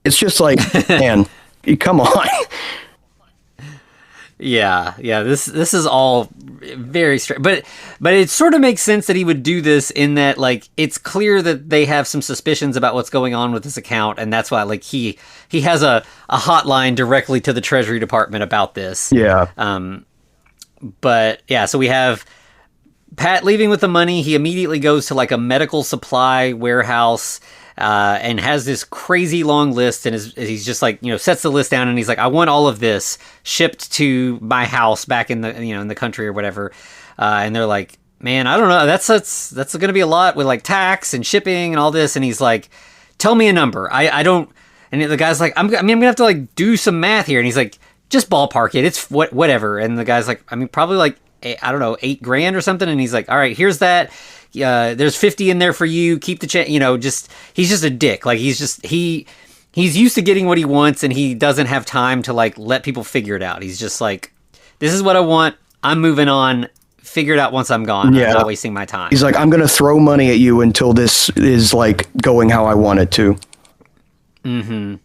just like, man, come on. Yeah. This is all very strange, but it sort of makes sense that he would do this in that, like, it's clear that they have some suspicions about what's going on with this account, and that's why, like, he has a hotline directly to the Treasury Department about this. Yeah. But yeah, so we have Pat leaving with the money. He immediately goes to like a medical supply warehouse. And has this crazy long list, and he's just like, sets the list down, and he's like, I want all of this shipped to my house back in the, in the country or whatever. And they're like, man, I don't know. That's going to be a lot with like tax and shipping and all this. And he's like, tell me a number. I don't. And the guy's like, I'm going to have to like do some math here. And he's like, just ballpark it. It's whatever. And the guy's like, probably like, I don't know, $8,000 or something. And he's like, all right, here's that. There's 50 in there for you. Keep the he's just a dick. Like, he's used to getting what he wants, and he doesn't have time to like let people figure it out. He's just like, this is what I want. I'm moving on. Figure it out once I'm gone. Yeah. I'm not wasting my time. He's like, I'm going to throw money at you until this is like going how I want it to. Mm-hmm.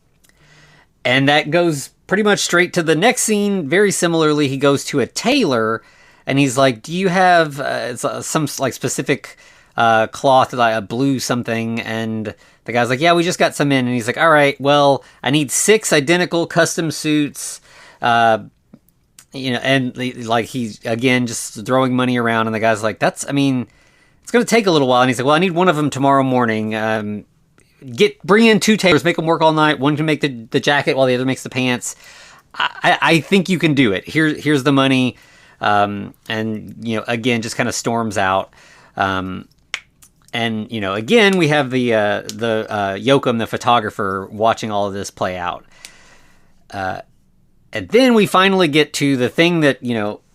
And that goes pretty much straight to the next scene. Very similarly, he goes to a tailor. And he's like, do you have some like specific cloth, like a blue something? And the guy's like, yeah, we just got some in. And he's like, all right, well, I need 6 identical custom suits. And like he's, again, just throwing money around. And the guy's like, it's going to take a little while. And he's like, well, I need one of them tomorrow morning. Bring in 2 tailors, make them work all night. One can make the jacket while the other makes the pants. I think you can do it. Here's the money. And again, just kind of storms out. And again, we have the Yoakum, the photographer, watching all of this play out. And then we finally get to the thing that,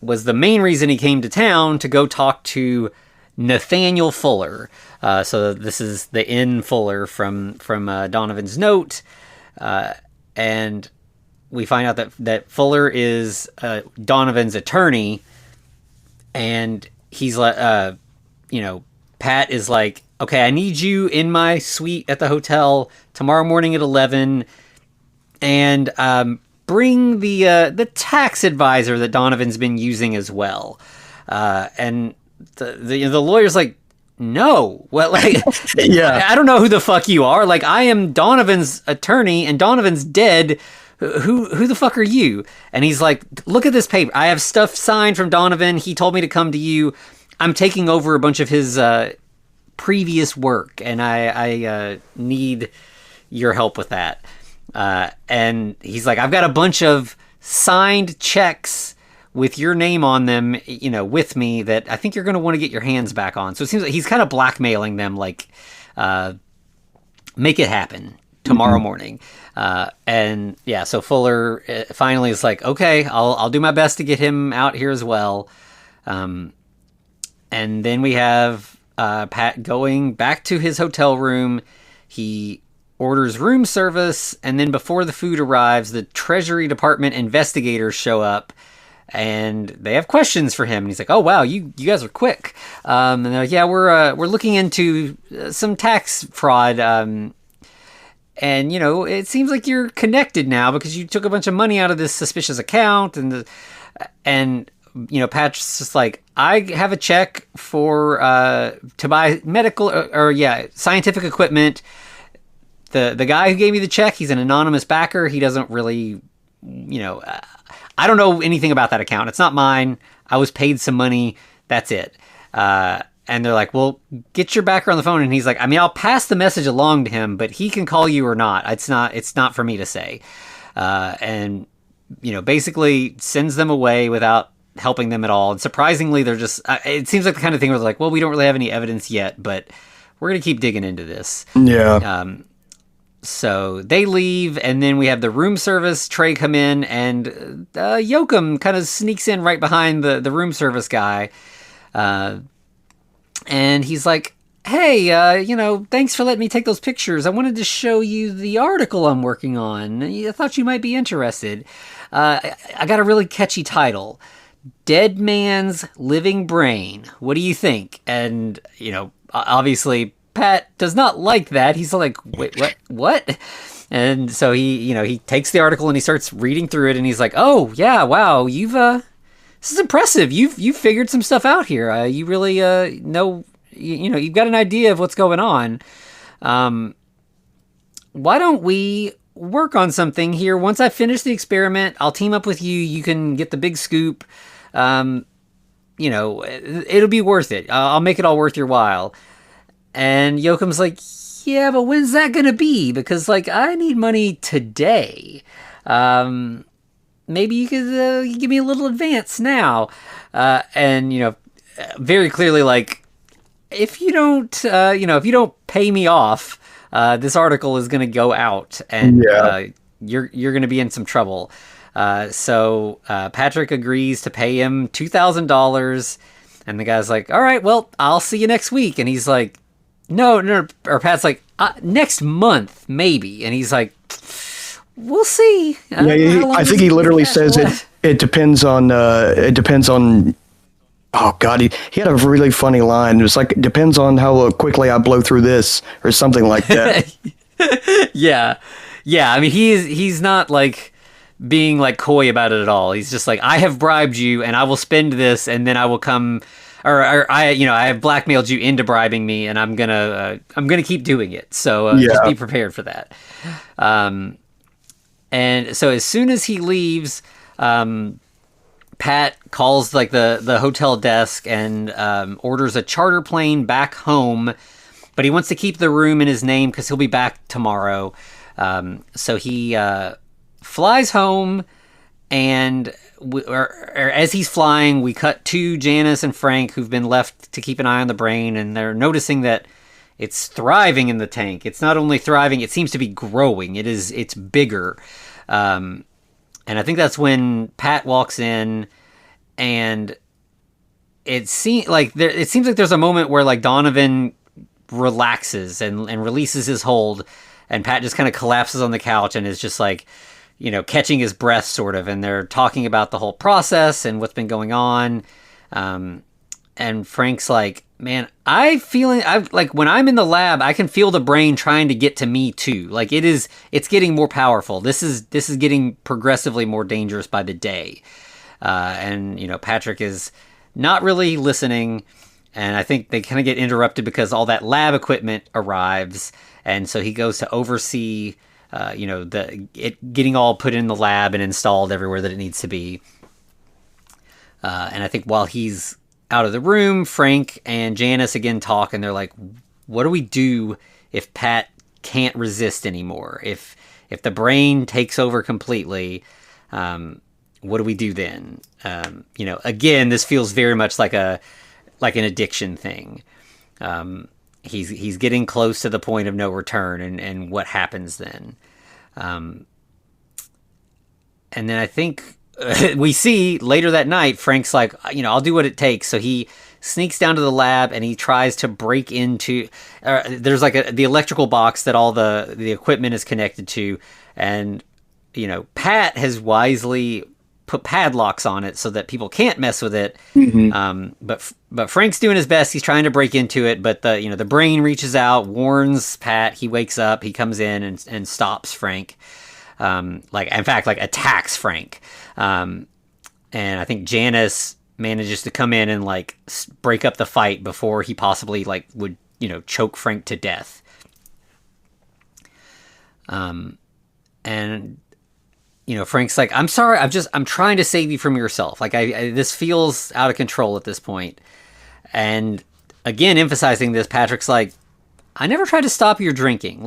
was the main reason he came to town, to go talk to Nathaniel Fuller. So this is the N. Fuller from Donovan's note. And we find out that Fuller is Donovan's attorney, and he's like, Pat is like, okay, I need you in my suite at the hotel tomorrow morning at 11, and bring the tax advisor that Donovan's been using as well. And the lawyer's like, no, well, like, yeah, I don't know who the fuck you are. Like, I am Donovan's attorney, and Donovan's dead. Who the fuck are you? And he's like, look at this paper. I have stuff signed from Donovan. He told me to come to you. I'm taking over a bunch of his previous work, and I need your help with that. And he's like, I've got a bunch of signed checks with your name on them, with me, that I think you're going to want to get your hands back on. So it seems like he's kind of blackmailing them, like, make it happen. tomorrow morning. And yeah, so Fuller finally is like, okay, I'll do my best to get him out here as well. And then we have Pat going back to his hotel room. He orders room service, and then before the food arrives, the Treasury Department investigators show up, and they have questions for him. And he's like, "Oh wow, you guys are quick." And they're like, "Yeah, we're looking into some tax fraud. And it seems like you're connected now because you took a bunch of money out of this suspicious account." And Pat's just like, "I have a check for to buy medical or scientific equipment. The guy who gave me the check, he's an anonymous backer. He doesn't really, I don't know anything about that account. It's not mine. I was paid some money. That's it." And they're like, "Well, get your backer on the phone." And he's like, "I mean, I'll pass the message along to him, but he can call you or not. It's not for me to say." And basically sends them away without helping them at all. And surprisingly, they're just, it seems like the kind of thing where they're like, "Well, we don't really have any evidence yet, but we're going to keep digging into this." Yeah. So they leave, and then we have the room service tray come in, and Yoakum kind of sneaks in right behind the room service guy. And he's like, "Hey, thanks for letting me take those pictures. I wanted to show you the article I'm working on. I thought you might be interested. I got a really catchy title. Dead Man's Living Brain. What do you think?" And, obviously Pat does not like that. He's like, "Wait, what?" And so he takes the article and he starts reading through it, and he's like, "Oh yeah, wow, this is impressive. You've figured some stuff out here. You really know, you've got an idea of what's going on. Why don't we work on something here? Once I finish the experiment, I'll team up with you. You can get the big scoop. It'll be worth it. I'll make it all worth your while." And Yoakum's like, "Yeah, but when's that gonna be? Because I need money today. Maybe you could give me a little advance now." And very clearly, if you don't pay me off, this article is gonna go out, and you're gonna be in some trouble. So Patrick agrees to pay him $2,000, and the guy's like, "All right, well, I'll see you next week." And he's like, No, or Pat's like, "Next month, maybe." And he's like, "We'll see." I think he literally says it depends on, oh God, he had a really funny line. It was like, "It depends on how quickly I blow through this," or something like that. Yeah. I mean, he's not being coy about it at all. He's just like, "I have bribed you and I will spend this, and then I will come, or I have blackmailed you into bribing me, and I'm gonna keep doing it. So just be prepared for that." And so as soon as he leaves, Pat calls the hotel desk and orders a charter plane back home, but he wants to keep the room in his name because he'll be back tomorrow. So he flies home, and as he's flying, we cut to Janice and Frank, who've been left to keep an eye on the brain, and they're noticing that it's thriving in the tank. It's not only thriving, it seems to be growing. It's bigger. And I think that's when Pat walks in, and it seems like there's a moment where Donovan relaxes and releases his hold, and Pat just kind of collapses on the couch and is just catching his breath sort of, and they're talking about the whole process and what's been going on. And Frank's like, "Man, when I'm in the lab, I can feel the brain trying to get to me too. It's getting more powerful. This is getting progressively more dangerous by the day." And Patrick is not really listening, and I think they kind of get interrupted because all that lab equipment arrives, and so he goes to oversee it getting all put in the lab and installed everywhere that it needs to be. And I think while he's out of the room, Frank and Janice again talk, and they're like, "What do we do if Pat can't resist anymore? If the brain takes over completely, what do we do then?" Again, this feels very much like an addiction thing. he's getting close to the point of no return, and what happens then. And then I think we see later that night, Frank's like, I'll do what it takes. So he sneaks down to the lab and he tries to break into. There's like the electrical box that all the equipment is connected to, and Pat has wisely put padlocks on it so that people can't mess with it. Mm-hmm. But Frank's doing his best. He's trying to break into it, but the brain reaches out, warns Pat. He wakes up. He comes in and stops Frank. Attacks Frank. And I think Janice manages to come in and break up the fight before he possibly would choke Frank to death. And Frank's like, I'm sorry, I'm trying to save you from yourself. This feels out of control at this point. And again, emphasizing this, Patrick's like, I never tried to stop your drinking.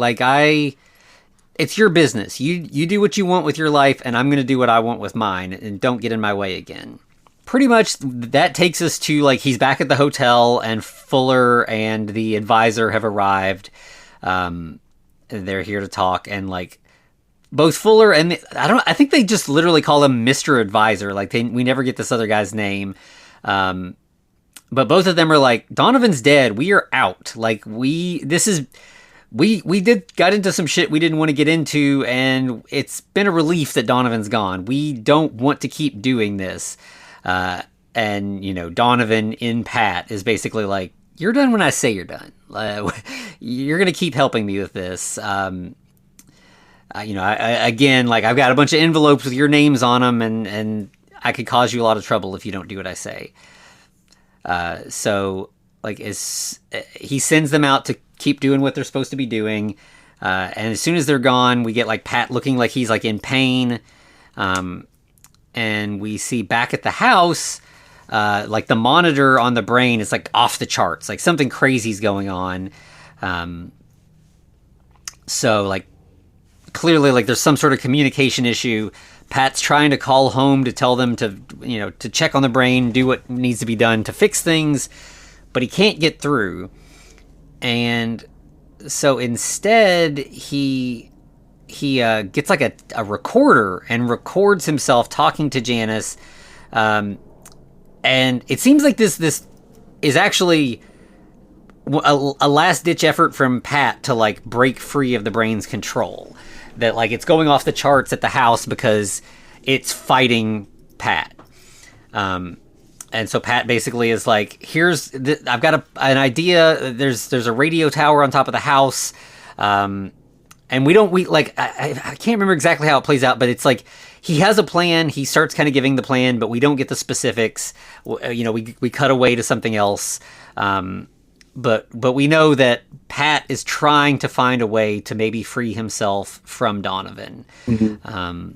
It's your business. You do what you want with your life, and I'm going to do what I want with mine, and don't get in my way again. Pretty much that takes us to, he's back at the hotel, and Fuller and the advisor have arrived. They're here to talk, and, both Fuller and I think they just literally call him Mr. Advisor. We never get this other guy's name. But both of them are like, Donovan's dead. We are out. We got into some shit we didn't want to get into, and it's been a relief that Donovan's gone. We don't want to keep doing this. And Donovan in Pat is basically like, you're done when I say you're done. You're going to keep helping me with this. I've got a bunch of envelopes with your names on them, and I could cause you a lot of trouble if you don't do what I say. He sends them out to keep doing what they're supposed to be doing. And as soon as they're gone, we get Pat looking like he's in pain. And we see back at the house, the monitor on the brain is off the charts. Something crazy's going on. Clearly there's some sort of communication issue. Pat's trying to call home to tell them to check on the brain, do what needs to be done to fix things, but he can't get through. And so instead he gets a recorder and records himself talking to Janice. And it seems like this is actually a last-ditch effort from Pat to break free of the brain's control. That it's going off the charts at the house because it's fighting Pat. And so Pat basically is like, I've got an idea. There's a radio tower on top of the house. And I can't remember exactly how it plays out, but it's he has a plan. He starts kind of giving the plan, but we don't get the specifics. We cut away to something else. But we know that Pat is trying to find a way to maybe free himself from Donovan. Mm-hmm.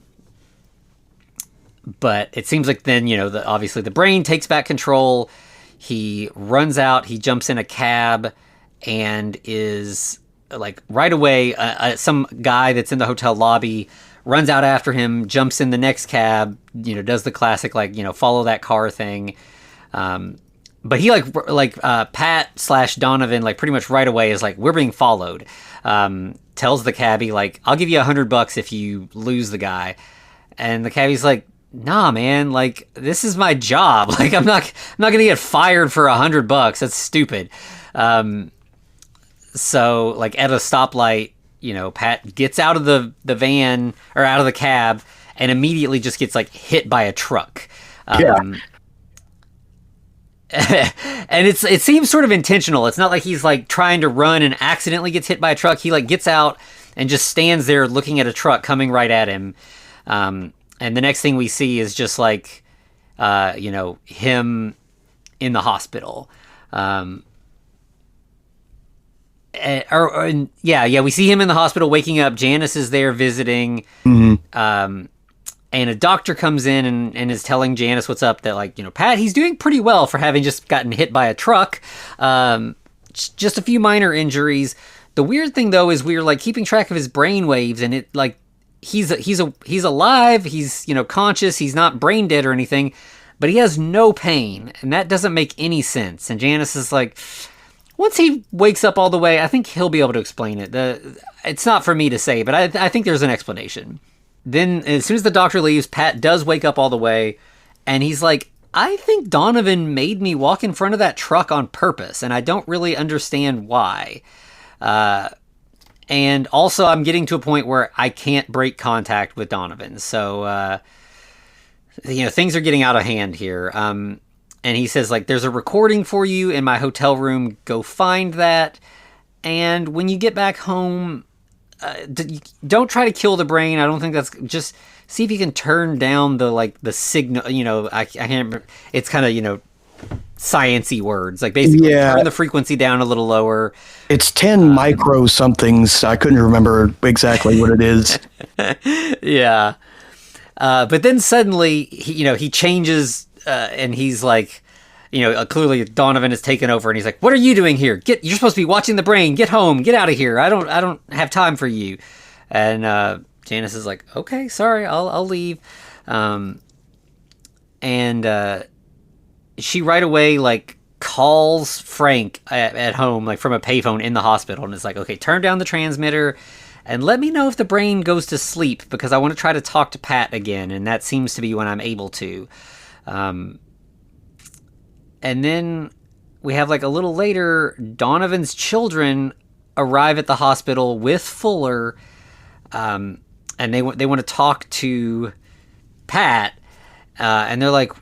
But it seems like then, obviously the brain takes back control. He runs out, he jumps in a cab, and is right away, some guy that's in the hotel lobby runs out after him, jumps in the next cab, does the classic, follow that car thing. But he Pat / Donovan pretty much right away is we're being followed. Tells the cabbie I'll give you $100 if you lose the guy, and the cabbie's like, nah, man, this is my job. I'm not gonna get fired for $100. That's stupid. So at a stoplight, Pat gets out of the van or out of the cab and immediately just gets hit by a truck. And it seems sort of intentional. It's not like he's trying to run and accidentally gets hit by a truck. He gets out and just stands there looking at a truck coming right at him. And the next thing we see is just him in the hospital. We see him in the hospital waking up. Janice is there visiting. Mm-hmm. And a doctor comes in and is telling Janice what's up, that Pat, he's doing pretty well for having just gotten hit by a truck. Just a few minor injuries. The weird thing though is we're keeping track of his brain waves, and it he's alive, he's conscious, he's not brain dead or anything, but he has no pain, and that doesn't make any sense. And Janice is like, once he wakes up all the way, I think he'll be able to explain it. It's not for me to say, but I think there's an explanation. Then, as soon as the doctor leaves, Pat does wake up all the way, and he's like, I think Donovan made me walk in front of that truck on purpose, and I don't really understand why. And also, I'm getting to a point where I can't break contact with Donovan. So, things are getting out of hand here. And he says, like, there's a recording for you in my hotel room. Go find that. And when you get back home, don't try to kill the brain. I don't think that's... Just see if you can turn down the signal. I can't remember. It's kind of, sciency words. Like, basically, turn the frequency down a little lower. It's 10 micro somethings. I couldn't remember exactly what it is. Yeah. But then suddenly, he changes... and he's like, clearly Donovan has taken over, and he's like, "What are you doing here? You're supposed to be watching the brain. Get home. Get out of here. I don't have time for you." And Janice is like, "Okay, sorry, I'll leave." And she right away calls Frank at home, from a payphone in the hospital, and is like, "Okay, turn down the transmitter and let me know if the brain goes to sleep, because I want to try to talk to Pat again, and that seems to be when I'm able to." And then we have a little later, Donovan's children arrive at the hospital with Fuller, and they want to talk to Pat, and they're like,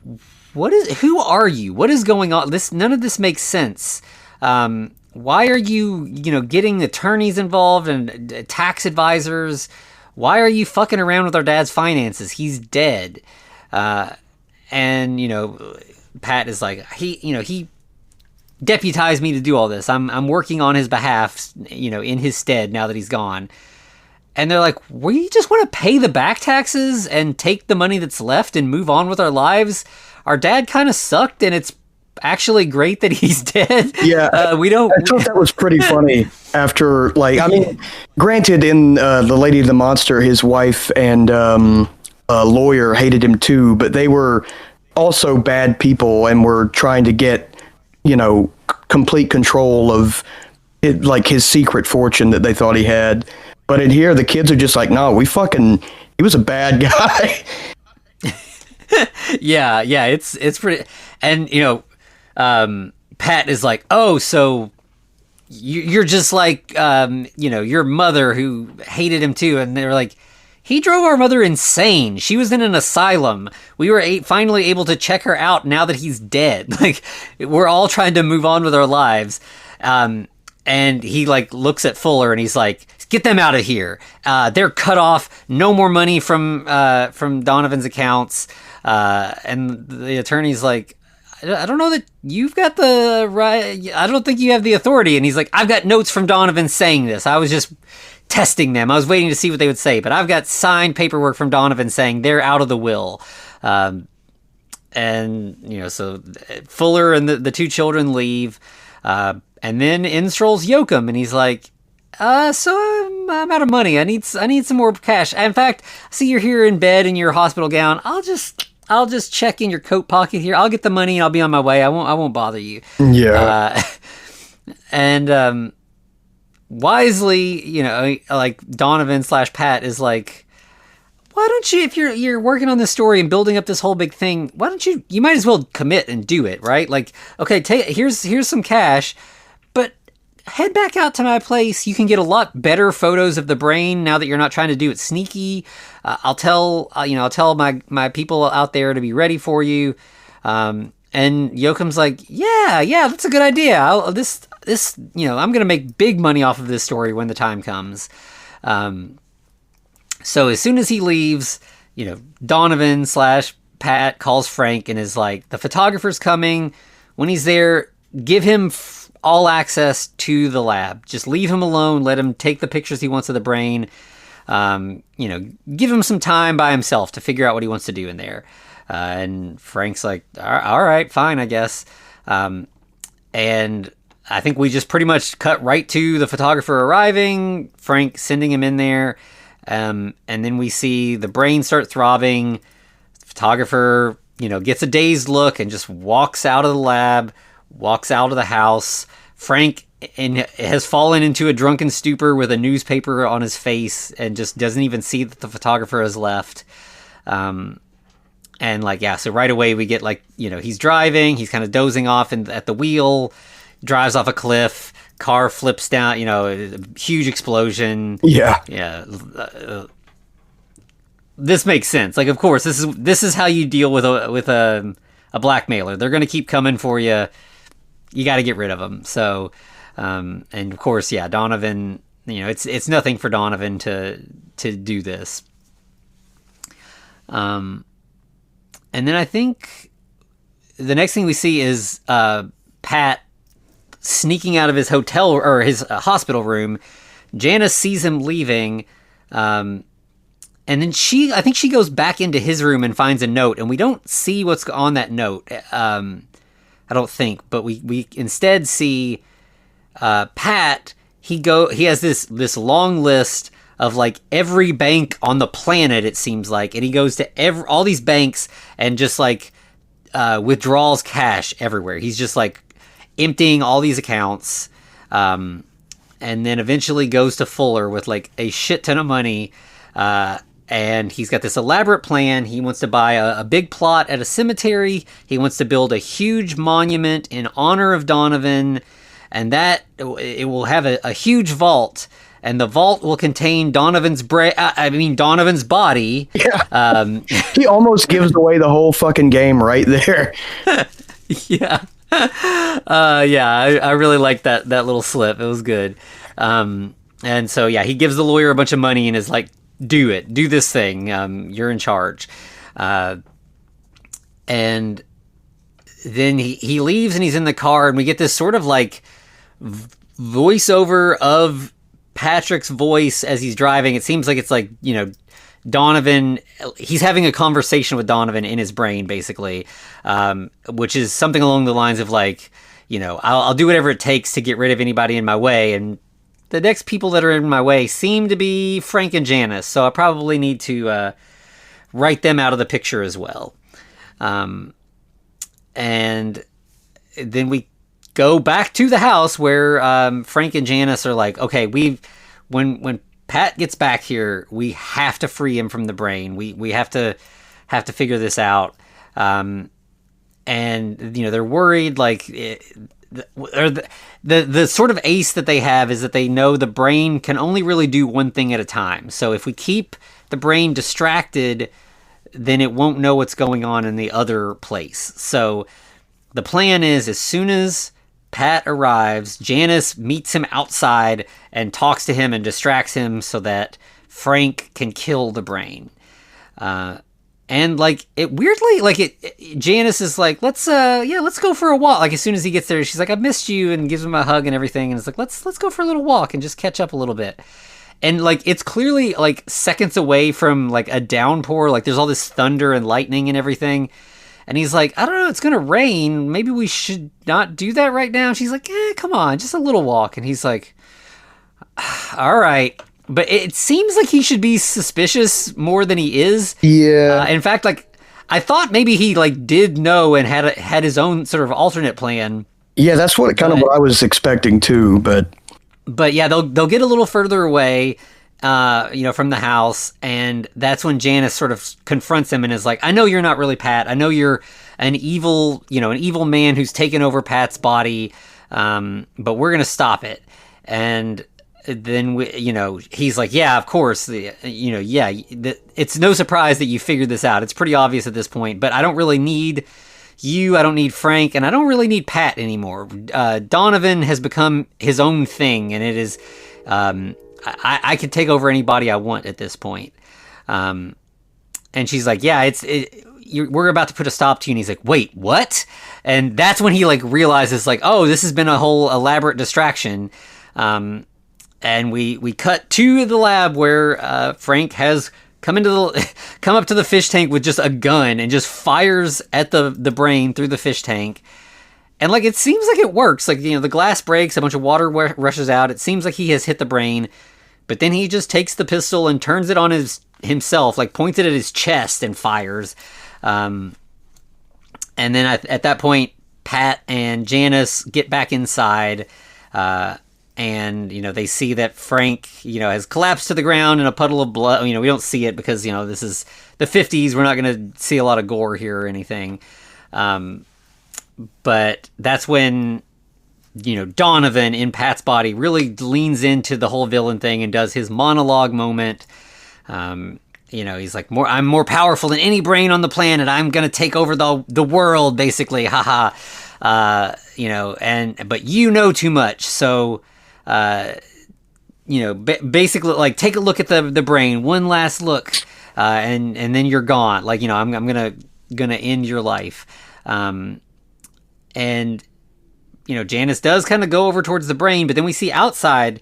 who are you? What is going on? None of this makes sense. Why are you, getting attorneys involved and tax advisors? Why are you fucking around with our dad's finances? He's dead. And, Pat is like, he deputized me to do all this. I'm working on his behalf, in his stead now that he's gone. And they're like, we just want to pay the back taxes and take the money that's left and move on with our lives. Our dad kind of sucked, and it's actually great that he's dead. Yeah. I thought that was pretty funny after, granted, in The Lady of the Monster, his wife and a lawyer hated him too, but they were also bad people and were trying to get, complete control of it, his secret fortune that they thought he had. But in here, the kids are just like, no, he was a bad guy. yeah, it's pretty, and Pat is like, oh, so you're just like, your mother who hated him too, and they're like, he drove our mother insane. She was in an asylum. We were finally able to check her out now that he's dead. We're all trying to move on with our lives. And he looks at Fuller and he's like, get them out of here. They're cut off. No more money from Donovan's accounts. And the attorney's like, I don't know that you've got the right. I don't think you have the authority. And he's like, I've got notes from Donovan saying this. I was just testing them. I was waiting to see what they would say, but I've got signed paperwork from Donovan saying they're out of the will. So Fuller and the two children leave, and then in strolls Yoakum, and he's like, so I'm out of money. I need some more cash. In fact, I see you're here in bed in your hospital gown. I'll just check in your coat pocket here. I'll get the money and I'll be on my way. I won't bother you. Yeah. Wisely, Donovan / Pat is like, why don't you, if you're working on this story and building up this whole big thing, why don't you might as well commit and do it, right? Okay, here's some cash, but head back out to my place. You can get a lot better photos of the brain now that you're not trying to do it sneaky. I'll tell my people out there to be ready for you. And Yoakum's like, yeah, that's a good idea. I'm going to make big money off of this story when the time comes. So as soon as he leaves, Donovan / Pat calls Frank and is like, the photographer's coming. When he's there, give him all access to the lab. Just leave him alone. Let him take the pictures he wants of the brain. Give him some time by himself to figure out what he wants to do in there. And Frank's like, all right, fine, I guess. And I think we just pretty much cut right to the photographer arriving, Frank sending him in there. And then we see the brain start throbbing. The photographer, gets a dazed look and just walks out of the lab, walks out of the house. Frank and has fallen into a drunken stupor with a newspaper on his face and just doesn't even see that the photographer has left. And like, yeah, so right away we get like, he's driving, he's kind of dozing off at the wheel, drives off a cliff, car flips down, a huge explosion. Yeah. Yeah. This makes sense. Like, of course, this is how you deal with a blackmailer. They're going to keep coming for you. You got to get rid of them. So, and of course, yeah, Donovan, it's nothing for Donovan to do this. And then I think the next thing we see is Pat sneaking out of his hotel or his hospital room. Janice sees him leaving, and then I think she goes back into his room and finds a note, and we don't see what's on that note. I don't think, but we instead see Pat. He has this long list of like every bank on the planet, it seems like, and he goes to all these banks and just like withdraws cash everywhere. He's just like emptying all these accounts, and then eventually goes to Fuller with like a shit ton of money, and he's got this elaborate plan. He wants to buy a big plot at a cemetery. He wants to build a huge monument in honor of Donovan, and that it will have a huge vault. And the vault will contain Donovan's Donovan's body. Yeah. He almost gives away the whole fucking game right there. Yeah. I really liked that little slip. It was good. And so, yeah, he gives the lawyer a bunch of money and is like, do this thing. You're in charge. And then he leaves and he's in the car, and we get this sort of like voiceover of Patrick's voice as he's driving. It seems like it's like, Donovan, he's having a conversation with Donovan in his brain, basically, which is something along the lines of like, I'll do whatever it takes to get rid of anybody in my way. And the next people that are in my way seem to be Frank and Janice. So I probably need to write them out of the picture as well. And then we go back to the house where Frank and Janice are like, okay, when Pat gets back here, we have to free him from the brain. We have to figure this out. And they're worried, like the sort of ace that they have is that they know the brain can only really do one thing at a time. So if we keep the brain distracted, then it won't know what's going on in the other place. So the plan is, as soon as Pat arrives, Janice meets him outside and talks to him and distracts him so that Frank can kill the brain. And like it weirdly, like Janice is like, let's go for a walk. Like as soon as he gets there, she's like, I missed you, and gives him a hug and everything. And it's like, let's go for a little walk and just catch up a little bit. And like it's clearly like seconds away from like a downpour. Like there's all this thunder and lightning and everything. And he's like, I don't know, it's going to rain. Maybe we should not do that right now. And she's like, come on, just a little walk. And he's like, all right. But it seems like he should be suspicious more than he is. Yeah. In fact, like, I thought maybe he like did know and had his own sort of alternate plan. Yeah, that's what I was expecting too. But yeah, they'll get a little further away, from the house, and that's when Janice sort of confronts him and is like, I know you're not really Pat. I know you're an evil man who's taken over Pat's body, but we're going to stop it. And then, he's like, yeah, of course, it's no surprise that you figured this out. It's pretty obvious at this point, but I don't really need you, I don't need Frank, and I don't really need Pat anymore. Donovan has become his own thing, and it is... I can take over anybody I want at this point. And she's like, yeah, we're about to put a stop to you. And he's like, wait, what? And that's when he like realizes like, oh, this has been a whole elaborate distraction. And we cut to the lab where Frank has come up to the fish tank with just a gun and just fires at the brain through the fish tank. And like, it seems like it works. Like, the glass breaks, a bunch of water rushes out. It seems like he has hit the brain. But then he just takes the pistol and turns it on himself, like points it at his chest and fires. And then at that point, Pat and Janice get back inside. And, they see that Frank, has collapsed to the ground in a puddle of blood. We don't see it because, this is the 50s. We're not going to see a lot of gore here or anything. But that's when, Donovan in Pat's body really leans into the whole villain thing and does his monologue moment. He's like, I'm more powerful than any brain on the planet. I'm going to take over the world, basically. Haha. But you know too much. So, basically, like, take a look at the brain, one last look, and then you're gone. Like, I'm gonna end your life. And Janice does kind of go over towards the brain, but then we see outside,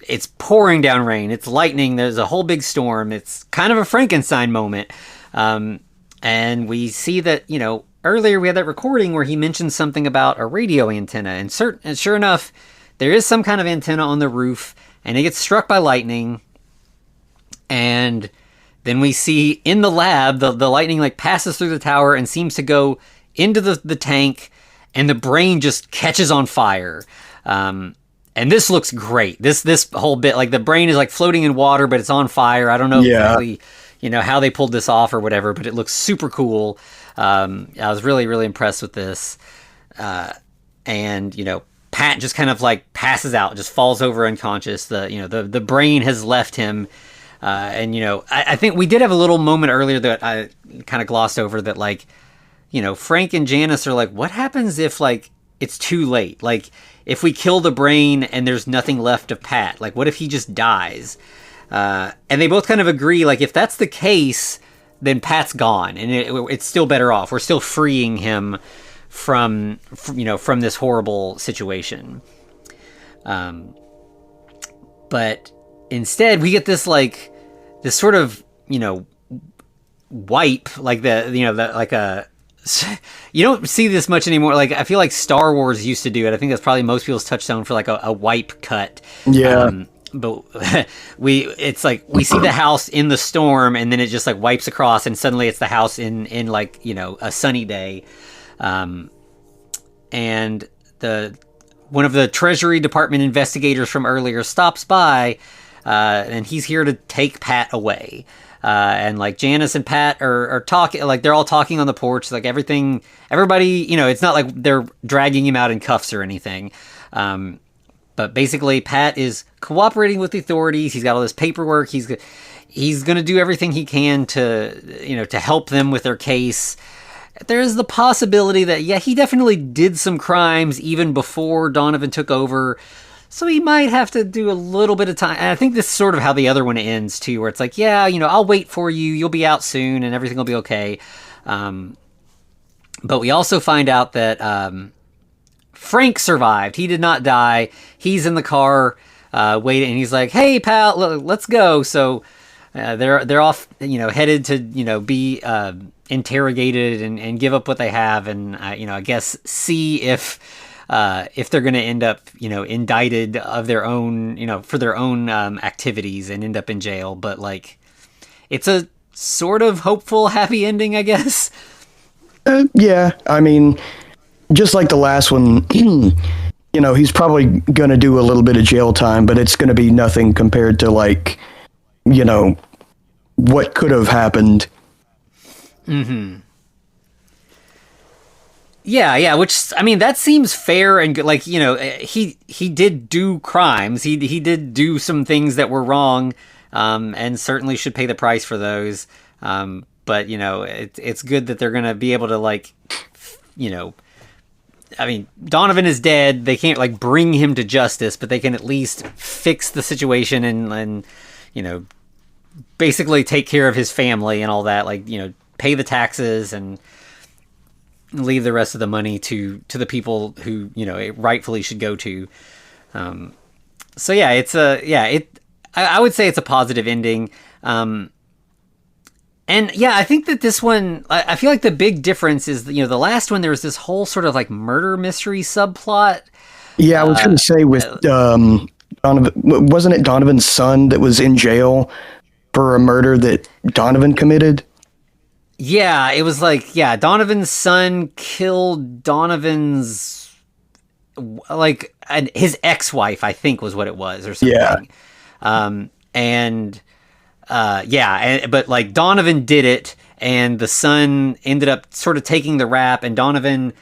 it's pouring down rain. It's lightning. There's a whole big storm. It's kind of a Frankenstein moment. And we see that, earlier we had that recording where he mentioned something about a radio antenna, and sure enough, there is some kind of antenna on the roof, and it gets struck by lightning. And then we see in the lab, the lightning like passes through the tower and seems to go into the tank, and the brain just catches on fire. And this looks great. This whole bit, like, the brain is like floating in water, but it's on fire. I don't know exactly, how they pulled this off or whatever, but it looks super cool. I was really, really impressed with this. And, Pat just kind of like passes out, just falls over unconscious. The brain has left him. And, I think we did have a little moment earlier that I kind of glossed over that, like, Frank and Janice are like, what happens if, like, it's too late? Like, if we kill the brain and there's nothing left of Pat, like, what if he just dies? And they both kind of agree, like, if that's the case, then Pat's gone, and it's still better off. We're still freeing him from this horrible situation. But instead, we get this sort of, wipe, like you don't see this much anymore. Like, I feel like Star Wars used to do it. I think that's probably most people's touchstone for like a wipe cut. Yeah. But it's like we see the house in the storm, and then it just like wipes across, and suddenly it's the house in like, a sunny day. And one of the Treasury Department investigators from earlier stops by, and he's here to take Pat away. And like Janice and Pat are talking, like they're all talking on the porch, like everybody, it's not like they're dragging him out in cuffs or anything. But basically Pat is cooperating with the authorities. He's got all this paperwork. He's going to do everything he can to help them with their case. There's the possibility that, he definitely did some crimes even before Donovan took over. So he might have to do a little bit of time. And I think this is sort of how the other one ends, too, where it's like, I'll wait for you. You'll be out soon and everything will be okay. But we also find out that Frank survived. He did not die. He's in the car waiting, and he's like, hey, pal, let's go. So they're off, headed to, be interrogated and give up what they have, and, I guess see if they're going to end up, indicted of their own, for their own activities and end up in jail. But like, it's a sort of hopeful, happy ending, I guess. Yeah, I mean, just like the last one, he's probably going to do a little bit of jail time, but it's going to be nothing compared to like, what could have happened. Mm-hmm. Yeah, which, I mean, that seems fair and good. Like, he did do crimes. He did do some things that were wrong, and certainly should pay the price for those. But, it's good that they're going to be able to, like, I mean, Donovan is dead. They can't, like, bring him to justice, but they can at least fix the situation and basically take care of his family and all that. Like, pay the taxes and leave the rest of the money to the people who, it rightfully should go to. So yeah, I would say it's a positive ending. And yeah, I think that this one, I feel like the big difference is, the last one, there was this whole sort of like murder mystery subplot. Yeah, I was going to say with Donovan, wasn't it Donovan's son that was in jail for a murder that Donovan committed? Yeah, it was like, Donovan's son killed Donovan's like his ex-wife, I think was what it was, or something. Yeah. But like Donovan did it, and the son ended up sort of taking the rap, and Donovan,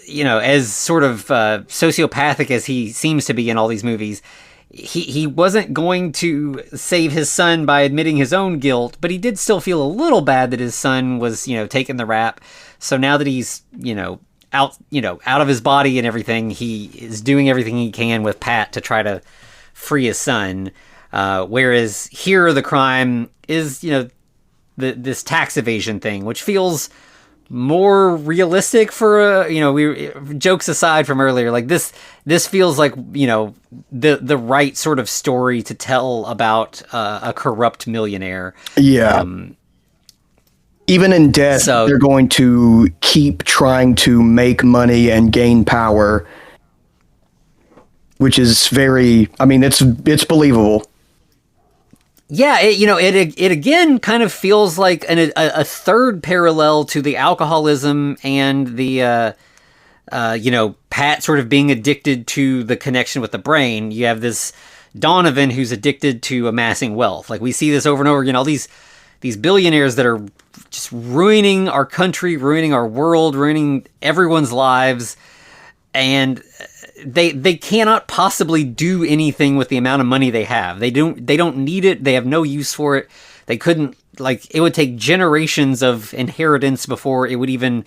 as sort of sociopathic as he seems to be in all these movies, he wasn't going to save his son by admitting his own guilt, but he did still feel a little bad that his son was, taking the rap. So now that he's, out of his body and everything, he is doing everything he can with Pat to try to free his son. Whereas here the crime is, this tax evasion thing, which feels more realistic for jokes aside from earlier, like this feels like the right sort of story to tell about a corrupt millionaire. Even in death, they're going to keep trying to make money and gain power, which is very, it's believable. Yeah, it again kind of feels like a third parallel to the alcoholism and the, Pat sort of being addicted to the connection with the brain. You have this Donovan who's addicted to amassing wealth. Like we see this over and over again, all these billionaires that are just ruining our country, ruining our world, ruining everyone's lives. And they cannot possibly do anything with the amount of money they have. They don't need it. They have no use for it. They couldn't, it would take generations of inheritance before it would even,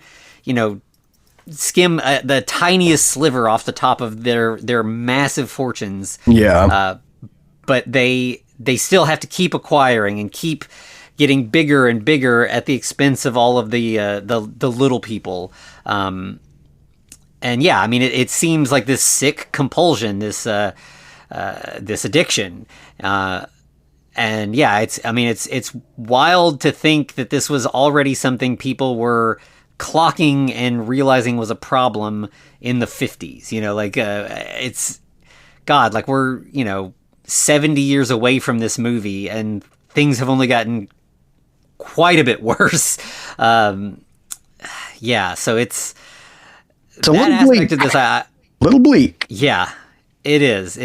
skim the tiniest sliver off the top of their massive fortunes. Yeah. But they still have to keep acquiring and keep getting bigger and bigger at the expense of all of the little people. And yeah, it seems like this sick compulsion, this addiction, and yeah, it's wild to think that this was already something people were clocking and realizing was a problem in the 50s. It's God, like we're 70 years away from this movie, and things have only gotten quite a bit worse. Yeah, so it's a little bleak. Of this, little bleak. Yeah, it is.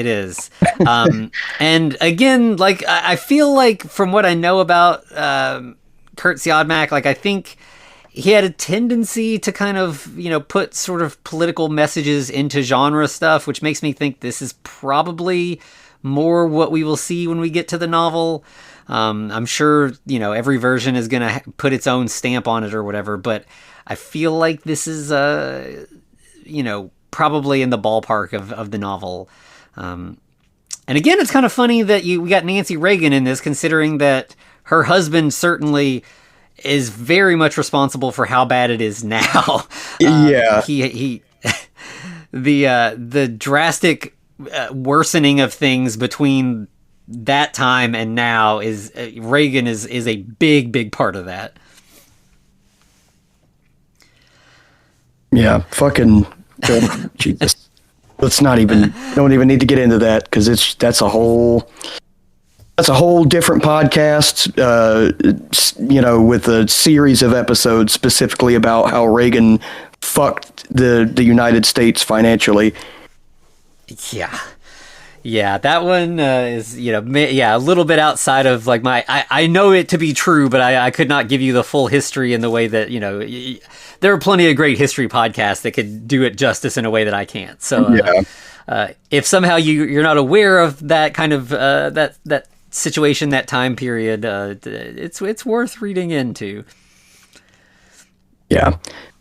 And again, like I feel like from what I know about Kurt Siodmak, like I think he had a tendency to kind of put sort of political messages into genre stuff, which makes me think this is probably more what we will see when we get to the novel. I'm sure every version is going to put its own stamp on it or whatever, but I feel like this is probably in the ballpark of the novel. And again, it's kind of funny that we got Nancy Reagan in this, considering that her husband certainly is very much responsible for how bad it is now. Yeah. He the drastic worsening of things between that time and now is Reagan is a big part of that. Yeah, fucking Jesus. Don't even need to get into that, because that's a whole different podcast, with a series of episodes specifically about how Reagan fucked the United States financially. Yeah, that one is, a little bit outside of like I know it to be true, but I could not give you the full history in the way that, there are plenty of great history podcasts that could do it justice in a way that I can't. So if somehow you're not aware of that kind of, that situation, that time period, it's worth reading into. Yeah.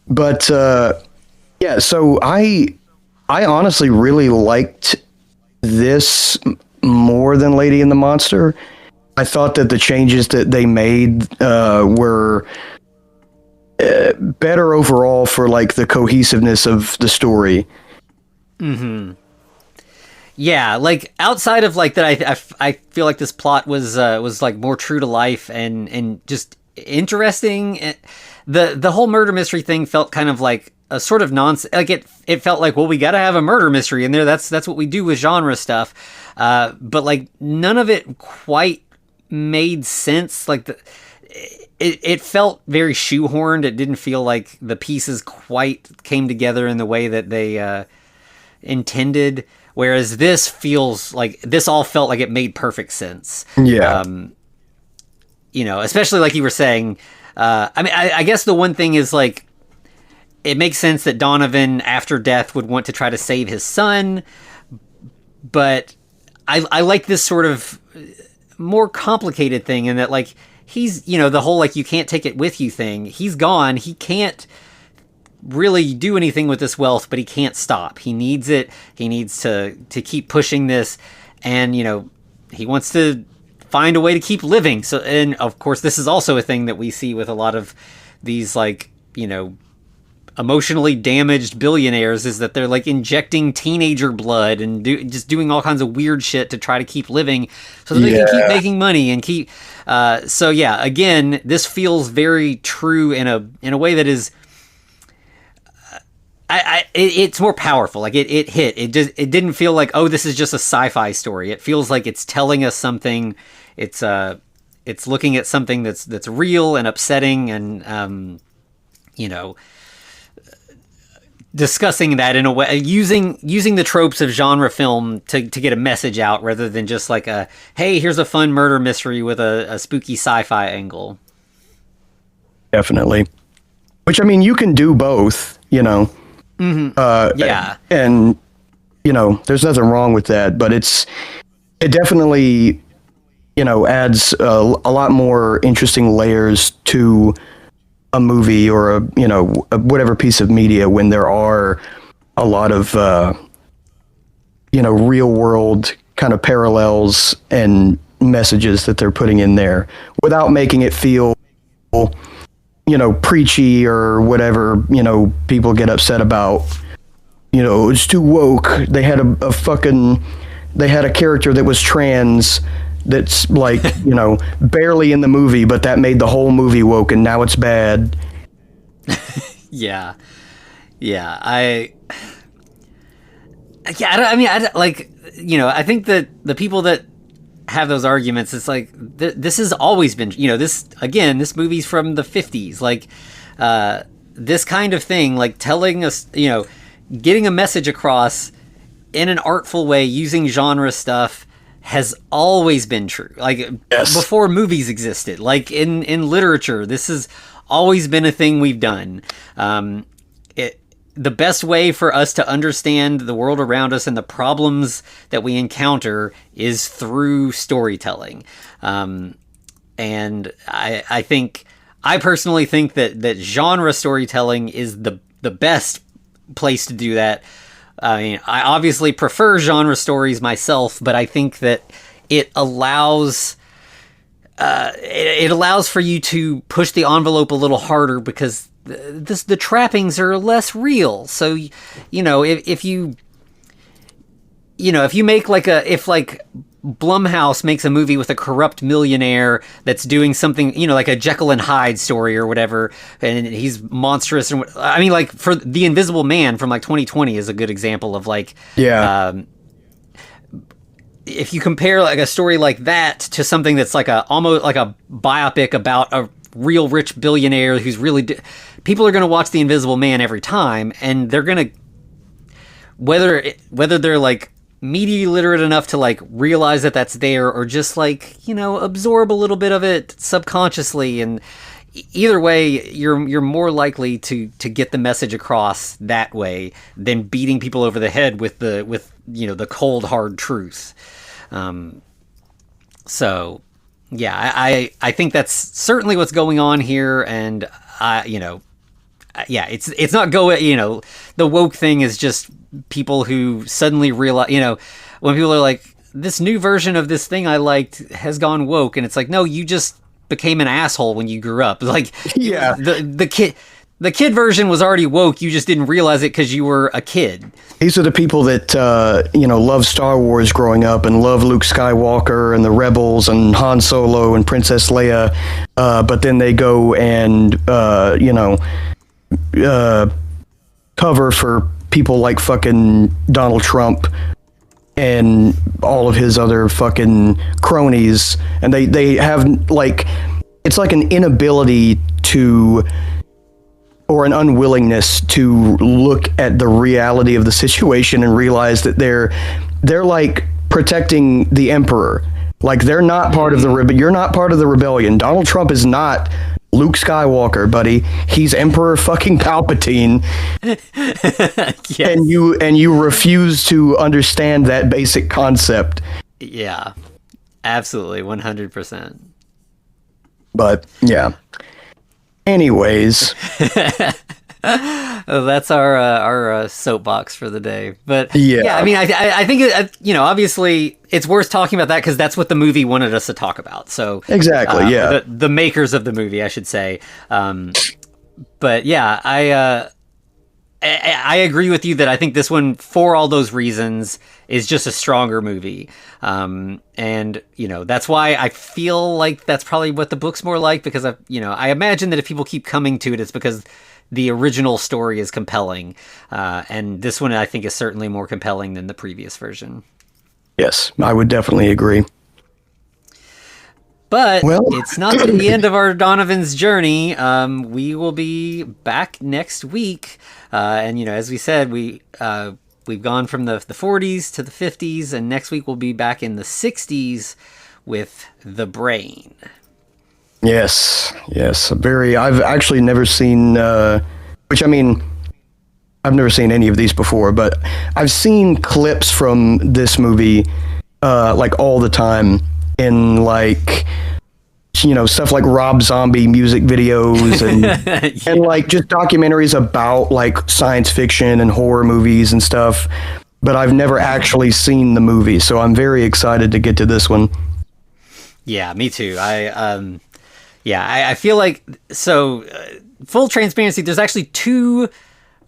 But, so I honestly really liked this more than Lady and the Monster. I thought that the changes that they made were better overall for like the cohesiveness of the story. Mm-hmm. Yeah, like outside of like that, I feel like this plot was like more true to life and just interesting. The whole murder mystery thing felt kind of like a sort of nonsense. Like it felt like, well, we got to have a murder mystery in there. That's what we do with genre stuff. But like none of it quite made sense. Like it felt very shoehorned. It didn't feel like the pieces quite came together in the way that they intended, whereas this all felt like it made perfect sense. Yeah. Especially like you were saying, I guess the one thing is like, it makes sense that Donovan after death would want to try to save his son, but I like this sort of more complicated thing in that, like, he's, the whole, like, you can't take it with you thing. He's gone. He can't really do anything with this wealth, but he can't stop. He needs it. He needs to keep pushing this. And, he wants to find a way to keep living. So, and of course, this is also a thing that we see with a lot of these, like, emotionally damaged billionaires, is that they're like injecting teenager blood and just doing all kinds of weird shit to try to keep living so that they can keep making money and keep. So yeah, again, this feels very true in a way that is. It's more powerful. Like it hit. It didn't feel like, oh, this is just a sci-fi story. It feels like it's telling us something. It's looking at something that's real and upsetting, and discussing that in a way, using the tropes of genre film to get a message out, rather than just like hey, here's a fun murder mystery with a spooky sci-fi angle. Definitely. Which, I mean, you can do both, Mm-hmm. And there's nothing wrong with that, but it definitely, adds a lot more interesting layers to a movie or a whatever piece of media when there are a lot of real world kind of parallels and messages that they're putting in there without making it feel preachy or whatever people get upset about. It's too woke. They had they had a character that was trans that's like barely in the movie, but that made the whole movie woke, and now it's bad. Yeah. I think that the people that have those arguments, it's like this has always been, this movie's from the 50s, like this kind of thing, like telling us, getting a message across in an artful way using genre stuff has always been true. Like, yes. Before movies existed, like in literature, this has always been a thing we've done. The best way for us to understand the world around us and the problems that we encounter is through storytelling. And I personally think that genre storytelling is the best place to do that. I mean, I obviously prefer genre stories myself, but I think that it allows for you to push the envelope a little harder, because the trappings are less real. So, if you make if Blumhouse makes a movie with a corrupt millionaire that's doing something, like a Jekyll and Hyde story or whatever, and he's monstrous. And I mean, like, for The Invisible Man from 2020 is a good example of if you compare like a story like that to something that's like almost like a biopic about a real rich billionaire who's really people are going to watch The Invisible Man every time, and they're going to, whether they're like media literate enough to like realize that that's there, or just like absorb a little bit of it subconsciously, and either way you're more likely to get the message across that way than beating people over the head with the cold hard truth. So yeah, I think that's certainly what's going on here, and it's not the woke thing is just people who suddenly realize, when people are like, this new version of this thing I liked has gone woke, and it's like, no, you just became an asshole when you grew up. Like, yeah, the kid version was already woke, you just didn't realize it because you were a kid. These are the people that love Star Wars growing up and love Luke Skywalker and the Rebels and Han Solo and Princess Leia, but then they go and cover for people like fucking Donald Trump and all of his other fucking cronies, and they have like, it's like an inability to or an unwillingness to look at the reality of the situation and realize that they're like protecting the emperor. Like, they're not part of you're not part of the rebellion. Donald Trump is not Luke Skywalker, buddy. He's Emperor fucking Palpatine. Yes. And you refuse to understand that basic concept. Yeah. Absolutely, 100%. But yeah. Anyways, that's our soapbox for the day. But yeah, I mean, I think obviously it's worth talking about that because that's what the movie wanted us to talk about. So exactly, yeah, the makers of the movie, I should say. But yeah, I agree with you that I think this one, for all those reasons, is just a stronger movie. And, that's why I feel like that's probably what the book's more like, because I imagine that if people keep coming to it, it's because the original story is compelling. And this one, I think, is certainly more compelling than the previous version. Yes, I would definitely agree. But it's not the end of our Donovan's journey. We will be back next week. And, as we said, we've gone from the 40s to the 50s, and next week we'll be back in the 60s with The Brain. Yes. I've actually never seen, I've never seen any of these before, but I've seen clips from this movie, like all the time in like, stuff like Rob Zombie music videos and Yeah. and like just documentaries about like science fiction and horror movies and stuff. But I've never actually seen the movie, so I'm very excited to get to this one. Yeah, me too. I feel like, full transparency, there's actually two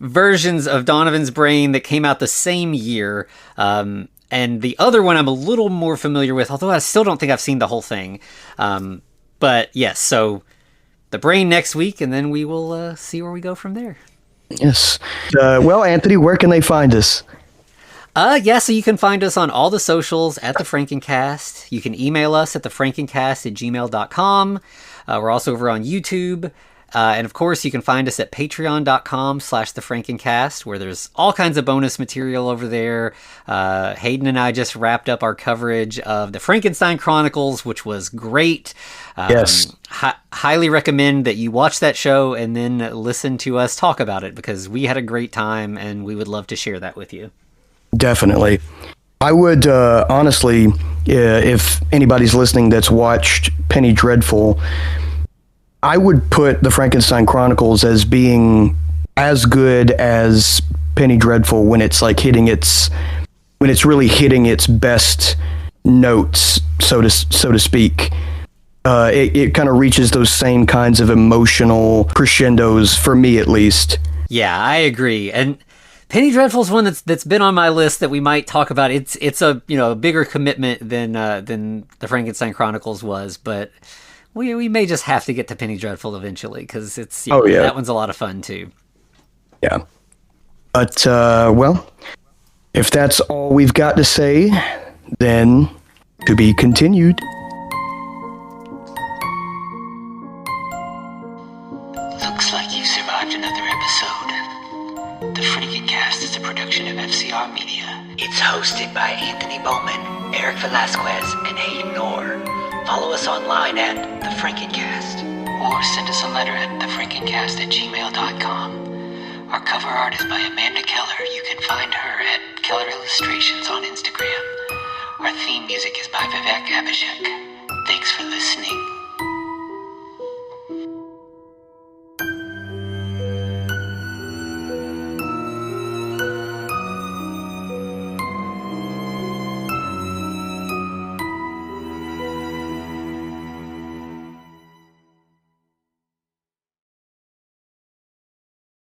versions of Donovan's Brain that came out the same year. And the other one I'm a little more familiar with, although I still don't think I've seen the whole thing. But yes, so The Brain next week, and then we will see where we go from there. Yes. Well, Anthony, where can they find us? So you can find us on all the socials at The Frankencast. You can email us at thefrankencast@gmail.com. We're also over on YouTube. And of course, you can find us at patreon.com/thefrankencast, where there's all kinds of bonus material over there. Hayden and I just wrapped up our coverage of the Frankenstein Chronicles, which was great. Yes. Highly recommend that you watch that show and then listen to us talk about it, because we had a great time and we would love to share that with you. Definitely. I would, honestly, if anybody's listening that's watched Penny Dreadful, I would put the Frankenstein Chronicles as being as good as Penny Dreadful when it's like when it's really hitting its best notes, so to speak. It kind of reaches those same kinds of emotional crescendos, for me at least. Yeah, I agree. And Penny Dreadful's one that's been on my list that we might talk about. It's a a bigger commitment than the Frankenstein Chronicles was, but we may just have to get to Penny Dreadful eventually, because it's that one's a lot of fun too. Yeah. But if that's all we've got to say, then to be continued. Looks like you've survived another episode. The Frankencast is a production of FCR Media. It's hosted by Anthony Bowman, Eric Velasquez, and Hayden Orr. Follow us online at The Frankencast, or send us a letter at thefrankencast@gmail.com. Our cover art is by Amanda Keller. You can find her at Keller Illustrations on Instagram. Our theme music is by Vivek Abhishek. Thanks for listening.